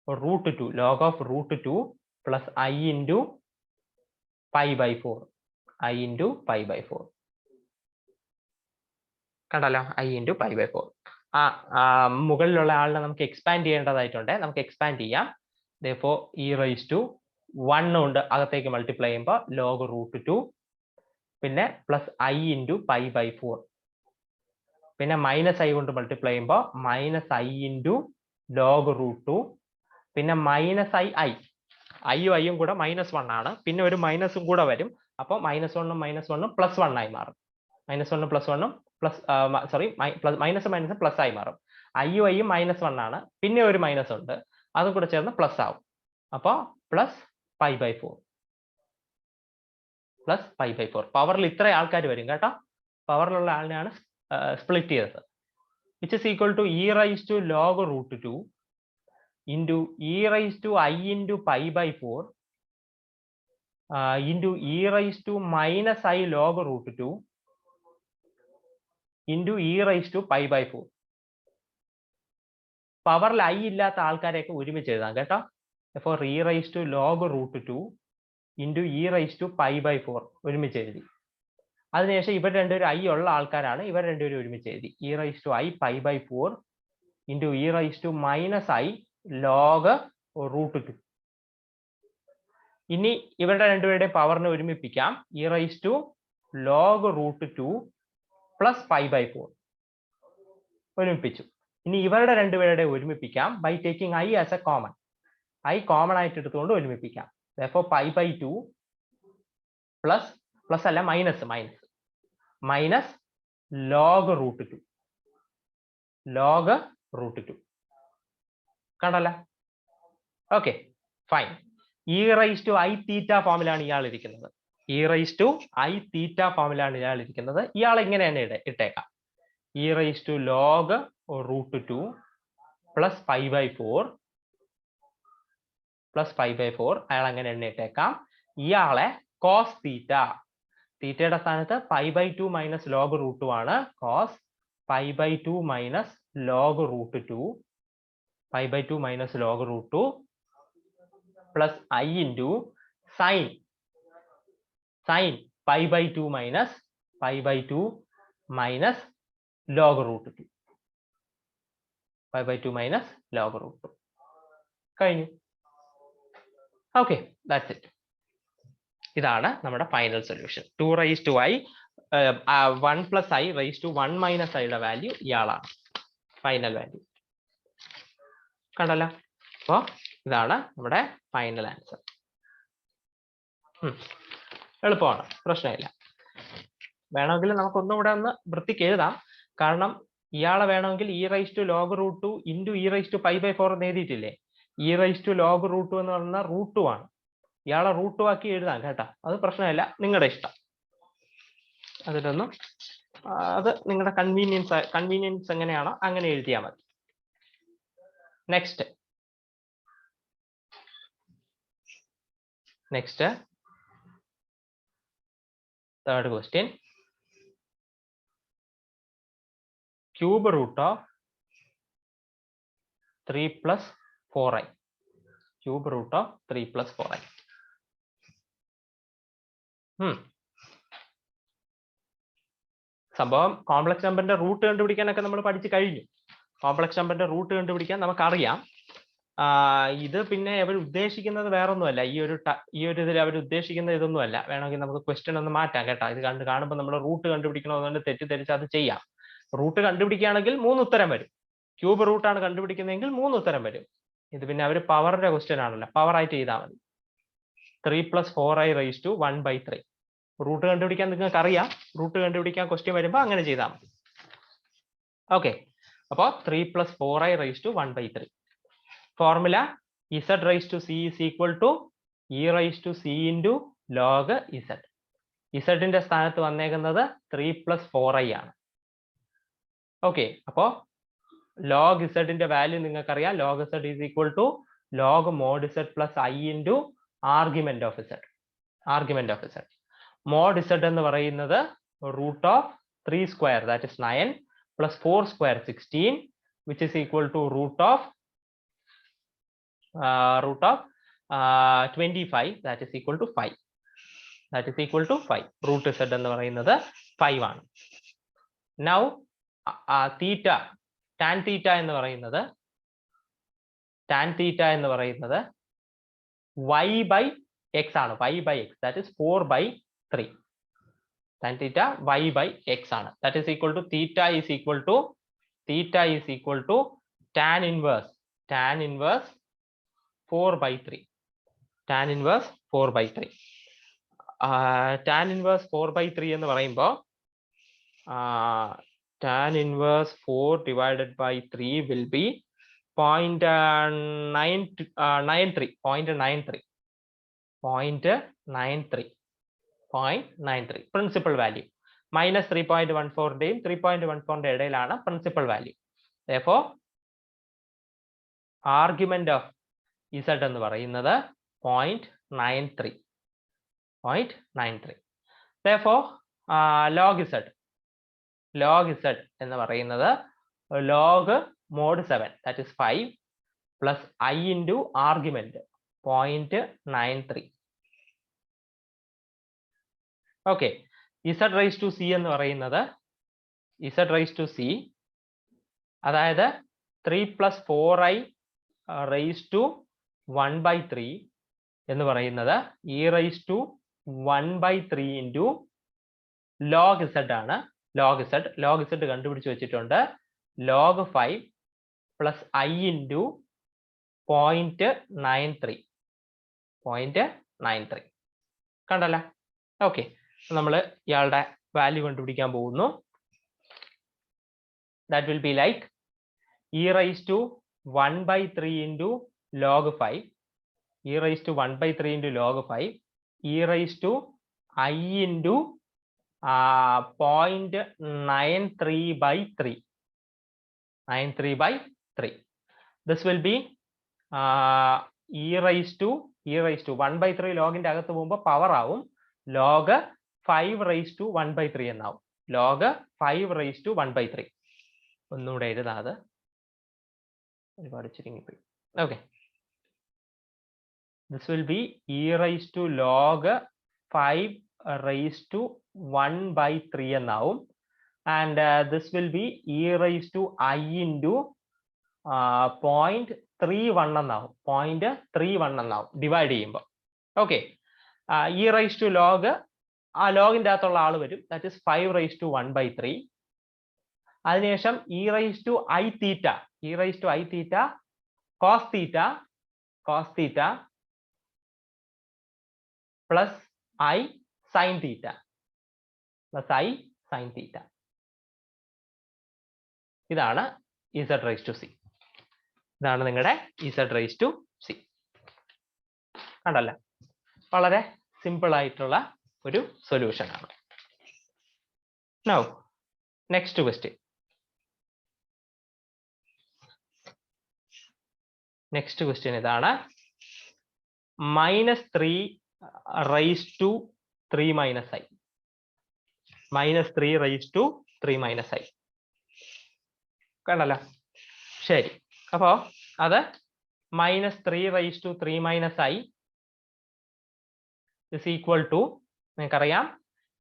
√2, log of √2 plus I into pi by 4. I into pi by 4. കണ്ടല്ലോ, I into pi by 4. മുകളിലുള്ള ആളിനെ നമുക്ക് expand ചെയ്യേണ്ടതായിട്ടുണ്ട്, നമുക്ക് expand ചെയ്യാം. therefore E raised to 1 കൊണ്ട് അകത്തേക്ക് മൾട്ടിപ്ലൈ ചെയ്യുമ്പോൾ log √2, പിന്നെ plus I into pi by 4, പിന്നെ മൈനസ് I കൊണ്ട് മൾട്ടിപ്ലൈ ചെയ്യുമ്പോൾ മൈനസ് I into log √2, പിന്നെ മൈനസ് ഐയും ഐയും കൂടെ -1 ആണ്, പിന്നെ ഒരു മൈനസും കൂടെ വരും. അപ്പോൾ -1ഉം -1ഉം +1 ആയി മാറും. -1ഉം +1ഉം പ്ലസ് മൈനസ് പ്ലസ് ആയി മാറും. ഐയും ഐയും -1 ആണ്, പിന്നെ ഒരു മൈനസ് ഉണ്ട്, അതും കൂടെ ചേർന്ന് പ്ലസ് ആവും. അപ്പോൾ plus pi by 4, plus pi by 4. പവറിൽ ഇത്ര ആൾക്കാർ വരും കേട്ടോ, പവറിലുള്ള ആളിനെയാണ് സ്പ്ലിറ്റ് ചെയ്തത്. which is equal to E raised to log √2 into E raised to I into pi by 4 into E raised to minus I log √2 into E raised to pi by 4. പവറിൽ I ഇല്ലാത്ത ആൾക്കാരെയൊക്കെ ഒരുമിച്ച് എഴുതാം കേട്ടോ. therefore E raised to log √2 into E raised to pi by 4 ഒരുമിച്ച് എഴുതി. അതിനുശേഷം ഇവർ രണ്ടുപേരും I ഉള്ള ആൾക്കാരാണ്, ഇവർ രണ്ടുപേരും ഒരുമിച്ച് എഴുതി. E raised to I pi by 4 into E raised to minus I log √2. ഇനി ഇവരുടെ രണ്ടുപേരുടെ പവറിനെ ഒരുമിപ്പിക്കാം. E raised to log √2 plus pi by 4 ഒരുമിപ്പിച്ചു. ഇനി ഇവരുടെ രണ്ടുപേരുടെ ഒരുമിപ്പിക്കാം by taking I as a common. I common ആയിട്ട് എടുത്തുകൊണ്ട് ഒരുമിപ്പിക്കാം. therefore pi by 2 പ്ലസ് അല്ല മൈനസ് log √2 കണ്ടല്ല? Okay, fine. E raised to I theta ഫോമിലാണ് ഇയാൾ ഇരിക്കുന്നത്. E raised to I theta ഫോമിലാണ് ഇയാൾ ഇരിക്കുന്നത്. ഇയാൾ എങ്ങനെയാണ് ഇട്ടേക്കാം, E raised to log √2 plus pi by 4 അയാൾ അങ്ങനെ എണ്ണ ഇട്ടേക്കാം. ഇയാളെ cos തീറ്റ, തീറ്റയുടെ സ്ഥാനത്ത് pi by 2 മൈനസ് log √2 ആണ്. cos pi by 2 minus log √2, pi by 2 minus log √2 plus I into sin pi by 2 minus log √2, pi by 2 minus log √2. കഴിഞ്ഞു. Okay, that's it. ഇതാണ് നമ്മുടെ final solution. 2 raise to i 1 plus i raise to 1 minus ഐയുടെ value ഇയാളാണ് final value. കണ്ടല്ലോ? അപ്പോൾ ഇതാണ് നമ്മുടെ final answer. എളുപ്പമാണ്, പ്രശ്നമില്ല. വേണമെങ്കിൽ നമുക്ക് ഒന്നുകൂടെ ഒന്ന് വൃത്തിക്ക് എഴുതാം. കാരണം ഇയാളെ വേണമെങ്കിൽ e raise to log root 2 into e raise to 5/4 എന്ന് എഴുതിയിട്ടില്ലേ? E raise to log root 2 എന്ന് പറയുന്ന റൂട്ട് 2 ആണ്. ഇയാളെ റൂട്ട് 2 ആക്കി എഴുതാം കേട്ടോ, അത് പ്രശ്നമില്ല, നിങ്ങളുടെ ഇഷ്ടം. അതിലൊന്നും അത് നിങ്ങളുടെ കൺവീനിയൻസ് എങ്ങനെയാണോ അങ്ങനെ എഴുതിയാൽ മതി. Next third question. Cube root of 3 plus 4i. Cube root of 3 plus 4i. സംഭവം കോംപ്ലക്സ് നമ്പറിന്റെ റൂട്ട് കണ്ടുപിടിക്കാനൊക്കെ നമ്മൾ പഠിച്ചു കഴിഞ്ഞു. കോംപ്ലക്സ് നമ്പറിന്റെ റൂട്ട് കണ്ടുപിടിക്കാൻ നമുക്കറിയാം. ഇത് പിന്നെ അവർ ഉദ്ദേശിക്കുന്നത് വേറൊന്നുമല്ല, ഈ ഒരു ഇതിൽ അവർ ഉദ്ദേശിക്കുന്നത് ഇതൊന്നുമല്ല. വേണമെങ്കിൽ നമുക്ക് ക്വസ്റ്റ്യൻ ഒന്ന് മാറ്റാം കേട്ടോ. ഇത് കാണുമ്പോൾ നമ്മൾ റൂട്ട് കണ്ടുപിടിക്കണമെന്നുകൊണ്ട് തെറ്റിദ്ധരിച്ച് അത് ചെയ്യാം. റൂട്ട് കണ്ടുപിടിക്കുകയാണെങ്കിൽ 3 ഉത്തരം വരും. ക്യൂബ് റൂട്ടാണ് കണ്ടുപിടിക്കുന്നതെങ്കിൽ 3 ഉത്തരം വരും. ഇത് പിന്നെ അവർ പവറിന്റെ ക്വസ്റ്റ്യൻ ആണല്ലോ, പവർ ആയിട്ട് ചെയ്താൽ മതി. 3 + 4i റൈസ് ടു 1/3. റൂട്ട് കണ്ടുപിടിക്കാൻ നിങ്ങൾക്ക് അറിയാം. റൂട്ട് കണ്ടുപിടിക്കാൻ ക്വസ്റ്റ്യൻ വരുമ്പോൾ അങ്ങനെ ചെയ്താൽ മതി. ഓക്കെ, അപ്പോൾ 3 + 4i raise to 1/3. Formula z raise to c is equal to e raise to c into log z. ഇസഡിന്റെ സ്ഥാനത്ത് വന്നേക്കുന്നത് 3 + 4i ആണ്. ഓക്കെ, അപ്പോൾ log z വാല്യൂ നിങ്ങൾക്കറിയാം. log z is equal to log mod z plus i into argument of z. mod z എന്ന് പറയുന്നത് root of 3 square that is 9 plus 4 square 16 which is equal to root of 25 that is equal to 5. root z എന്ന് പറയുന്നത് 5 ആണ്. now tan theta എന്ന് പറയുന്നത് y/x ആണ്. y/x that is 4/3. tan theta y/x ആണ്. that is equal to theta is equal to tan inverse 4/3. tan inverse 4/3 എന്ന് പറയുമ്പോൾ tan inverse 4 divided by 3 will be 0.93 principal value. minus 3.14 3.14 ഇടയിലാണ് principal value. therefore argument of z എന്ന് പറയുന്നത് 0.93. therefore log z എന്ന് പറയുന്നത് log mod 7 that is 5 plus i into argument 0.93. okay, z raised to c എന്ന് പറയുന്നത് അതായത് 3 plus 4i raised to 1/3 എന്ന് പറയുന്നത് e raised to 1/3 into log z ആണ്. log z കണ്ടുപിടിച്ച് വെച്ചിട്ടുണ്ട്. log 5 plus i into 0.93 കണ്ടല്ലോ. ഓക്കെ, നമ്മൾ ഇയാളുടെ വാല്യൂ കണ്ടുപിടിക്കാൻ പോകുന്നു. that will be like e raised to 1/3 into log 5 e raised to 1/3 into log 5 e raised to i into 0.93/3. this will be e raised to 1/3 ലോഗിന്റെ അകത്ത് പോകുമ്പോൾ power ആവും log 5 raised to 1/3 എന്നാവും. log 5 raised to 1/3 ഒന്നുകൂടെ എഴുതാതെ ഒരുപാട് ചുരുങ്ങിപ്പോയി. okay, this will be e raised to log 5 raised to 1/3 എന്നാവും. and this will be e raised to i into 0.31 എന്നാവും. Divide ചെയ്യുമ്പോൾ. okay, e raise to log, ആ ലോഗിൻ്റെ അകത്തുള്ള ആൾ വരും, ദാറ്റ് ഇസ് 5 റൈസ് ടു 1/3. അതിനുശേഷം e raise to i theta, e raise to i theta cos theta, cos theta plus i sine theta, plus i sine theta. ഇതാണ് z rice to C. ഇതാണ് നിങ്ങളുടെ Z rice to C. കണ്ടല്ലേ, വളരെ simple ആയിട്ടുള്ള ഒരു solution ആണ്. Now next question. Next question ഇതാണ്. -3 raise to 3 minus i. -3 raise to 3 minus i. കണ്ടല്ലോ. ശരി, അപ്പോ അത് -3 raise to 3 minus i is equal to, നിങ്ങൾക്കറിയാം,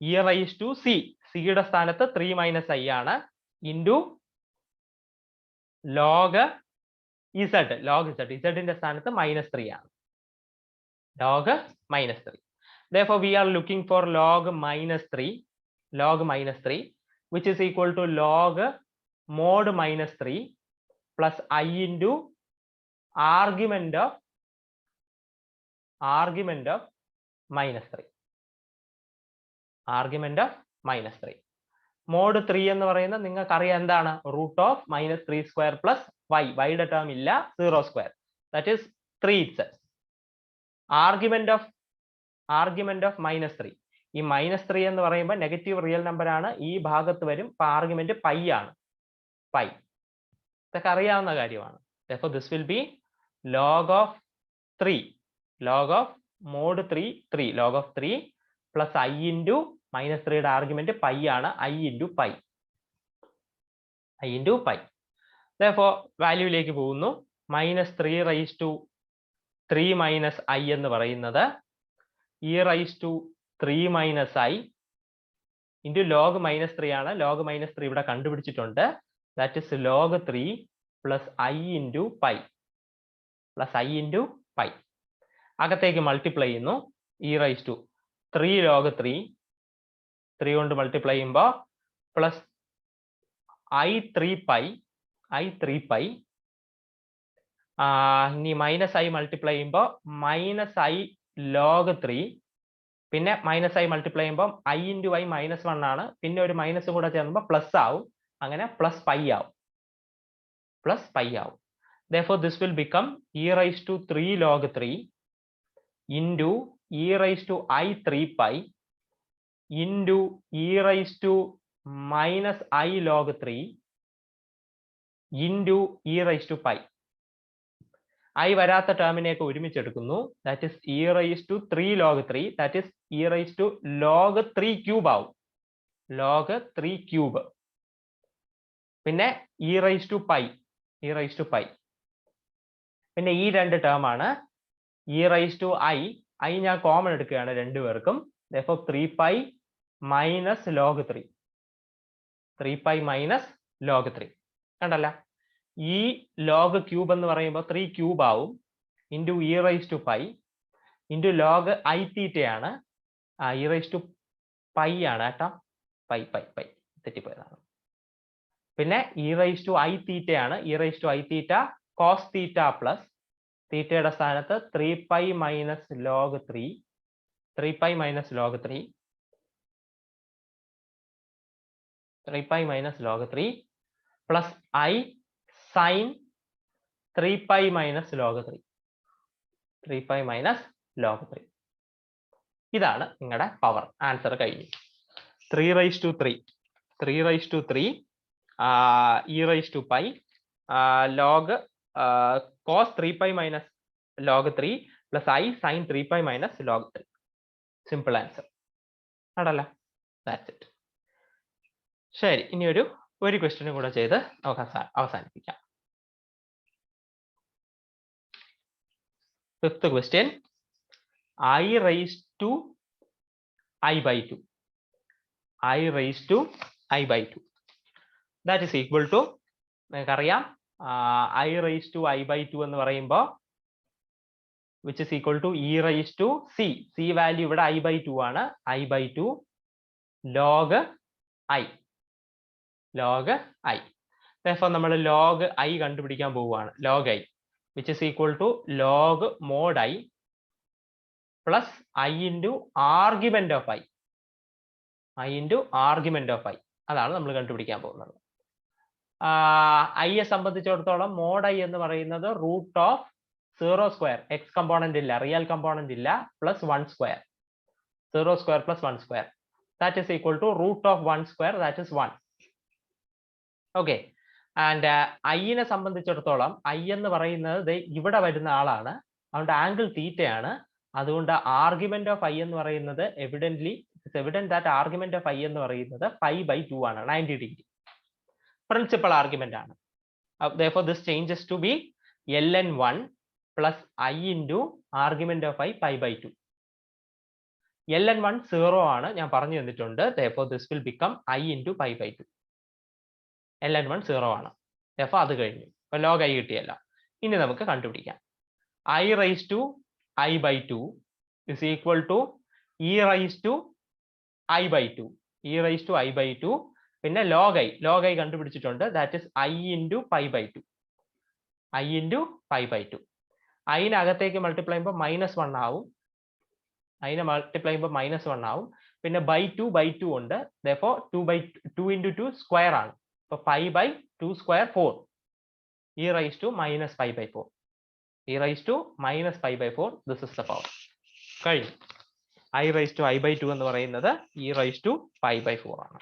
ഇ റൈസ് ടു സി, സിയുടെ സ്ഥാനത്ത് 3 മൈനസ് ഐ ആണ്, into log z, log z, ഇസഡിന്റെ സ്ഥാനത്ത് -3 ആണ്, log -3. Therefore we are looking for log -3, log -3, which is equal to log mod -3 plus I into argument of -3, argument of -3. mod 3 എന്ന് പറയുന്നത് നിങ്ങൾക്ക് അറിയാം എന്താണ്, root of -3 square plus y, y-യുടെ term ഇല്ല, 0 square, that is 3 itself. Argument of -3, ഈ -3 എന്ന് പറയുമ്പോൾ നെഗറ്റീവ് റിയൽ നമ്പർ ആണ്, ഈ ഭാഗത്ത് വരും, അപ്പൊ ആർഗ്യുമെന്റ് പൈ ആണ്, പൈ. ഇതൊക്കെ അറിയാവുന്ന കാര്യമാണ്. Therefore this will be log of 3, log of mod 3, 3 log of 3 plus I into -3യുടെ ആർഗ്യുമെന്റ് പൈ ആണ്, I into പൈ, I into പൈ. Therefore വാല്യൂയിലേക്ക് പോകുന്നു. -3 റൈസ് ടു 3 മൈനസ് ഐ എന്ന് പറയുന്നത് e raise to 3 minus i into log -3 ആണ്. Log -3 ഇവിടെ കണ്ടുപിടിച്ചിട്ടുണ്ട്, that is log 3 plus i into pi, plus i into pi. അകത്തേക്ക് മൾട്ടിപ്ലൈ ചെയ്യുന്നു, ഇ റൈസ് ടു 3 ലോഗ് 3, 3 കൊണ്ട് മൾട്ടിപ്ലൈ ചെയ്യുമ്പോൾ plus I3 pi, I3 pi. ഇനി മൈനസ് ഐ മൾട്ടിപ്ലൈ ചെയ്യുമ്പോൾ -i log 3, പിന്നെ -i മൾട്ടിപ്ലൈ ചെയ്യുമ്പോൾ i into i -1 ആണ്, പിന്നെ ഒരു മൈനസും കൂടെ ചേർന്നുമ്പോൾ പ്ലസ് ആവും, അങ്ങനെ പ്ലസ് പൈ ആവും, പ്ലസ് പൈ ആവും. Therefore this will become e raised to 3 log 3 into e raised to I3 pi into e raised to minus I log 3 into e raised to pi. I വരാത്ത ടേമിനെയൊക്കെ ഒരുമിച്ചെടുക്കുന്നു, that is e raise to 3 log 3, that is e raise to log 3 cube ആവും, log 3 cube. പിന്നെ e raise to pi, e raise to pi. പിന്നെ ഈ രണ്ട് term ആണ് e raise to i, i ഞാൻ കോമൺ എടുക്കുകയാണ് രണ്ടുപേർക്കും, therefore 3 pi minus log 3, 3 pi minus log 3. കണ്ടല്ല, ഈ ലോഗ് ക്യൂബ് എന്ന് പറയുമ്പോൾ 3 ക്യൂബ് ആവും, into e raise to pi into log i തീറ്റയാണ്, ഇ റൈസ് ടു പൈ ആണ് കേട്ടോ, പൈ പൈ പൈ തെറ്റിപ്പോയതാണ്. പിന്നെ ഇ റൈസ് ടു ഐ തീറ്റയാണ്, e raise to i theta cos theta plus തീറ്റയുടെ സ്ഥാനത്ത് 3 pi minus log 3, 3 pi minus log 3, 3 pi minus log 3 plus i sine 3 pi minus log 3, 3 pi minus log 3. ഇതാണ് നിങ്ങളുടെ power. Answer കഴിഞ്ഞു. 3 raise to 3, 3 raise to 3 e raise to pi log cos 3 pi minus log 3 plus I sin 3 pi minus log 3. Simple answer. ആണല്ല, that's it. ശരി, ഇനി ഒരു ക്വസ്റ്റ്യനും കൂടെ ചെയ്ത് നമുക്ക് അവസാനിപ്പിക്കാം. 5th question, I raised to I by 2, I raised to I by 2, that is equal to, നിങ്ങൾക്കറിയാം I raised to I by 2 എന്ന് പറയുമ്പോൾ which is equal to e raised to c. C value ഇവിടെ I by 2 ആണ്. I by 2 log I. log I. Therefore നമ്മൾ log I കണ്ടുപിടിക്കാൻ പോവുകയാണ്. log I, which is equal to log mod I plus I into argument of I. I into argument of I. അതാണ് നമ്മൾ കണ്ടുപിടിക്കാൻ പോകുന്നത്. ഐയെ സംബന്ധിച്ചിടത്തോളം മോഡ് ഐ എന്ന് പറയുന്നത് root of 0 square, X component ഇല്ല, റിയൽ കമ്പോണന്റ് ഇല്ല, plus 1 square, 0 square plus 1 square, that is equal to root of 1 square, that is 1. Okay, and ഐനെ സംബന്ധിച്ചിടത്തോളം ഐ എന്ന് പറയുന്നത് ഇവിടെ വരുന്ന ആളാണ്, അതുകൊണ്ട് ആംഗിൾ തീറ്റയാണ്. അതുകൊണ്ട് ആർഗ്യുമെന്റ് ഓഫ് ഐ എന്ന് പറയുന്നത് evident that argument of I എന്ന് പറയുന്നത് 5/2 ആണ്, 90 ഡിഗ്രി. പ്രിൻസിപ്പൽ ആർഗ്യുമെന്റ് ആണ്. Therefore this changes to be ln1 plus I into argument of I pi/2. ln1 0 ആണ്, ഞാൻ പറഞ്ഞു തന്നിട്ടുണ്ട്. Therefore this will become I into pi/2. ln1 0 ആണ്. Therefore അത് കഴിഞ്ഞു. അപ്പോൾ log I കിട്ടിയല്ല. ഇനി നമുക്ക് കണ്ടുപിടിക്കാം. I raised to I/2 is equal to e raised to I/2. e raised to I/2 പിന്നെ log I കണ്ടുപിടിച്ചിട്ടുണ്ട്. That is I into pi/2. I into pi/2. അതിനകത്തേക്ക് മൾട്ടിപ്ലൈ ചെയ്യുമ്പോൾ -1 ആവും. അതിനെ മൾട്ടിപ്ലൈ ചെയ്യുമ്പോൾ -1 ആവും. പിന്നെ /2 ഉണ്ട്. therefore 2 into 2 സ്ക്വയർ ആണ്. അപ്പോൾ 5/2 square 4. e raised to -5/4. e raised to -5/4. this is the power. കഴിഞ്ഞു. I raised to I/2 എന്ന് പറയുന്നത് e raised to pi/4 ആണ്.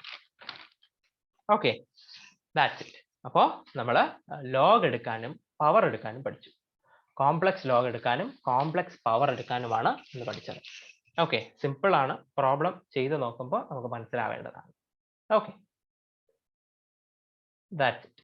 Okay, that's it. അപ്പോൾ നമ്മൾ ലോഗ് എടുക്കാനും പവർ എടുക്കാനും പഠിച്ചു. കോംപ്ലക്സ് ലോഗ് എടുക്കാനും കോംപ്ലക്സ് പവർ എടുക്കാനുമാണ് ഇന്ന് പഠിച്ചത്. ഓക്കെ, സിമ്പിൾ ആണ്. പ്രോബ്ലം ചെയ്ത് നോക്കുമ്പോൾ നമുക്ക് മനസ്സിലാവേണ്ടതാണ്. Okay, that's it.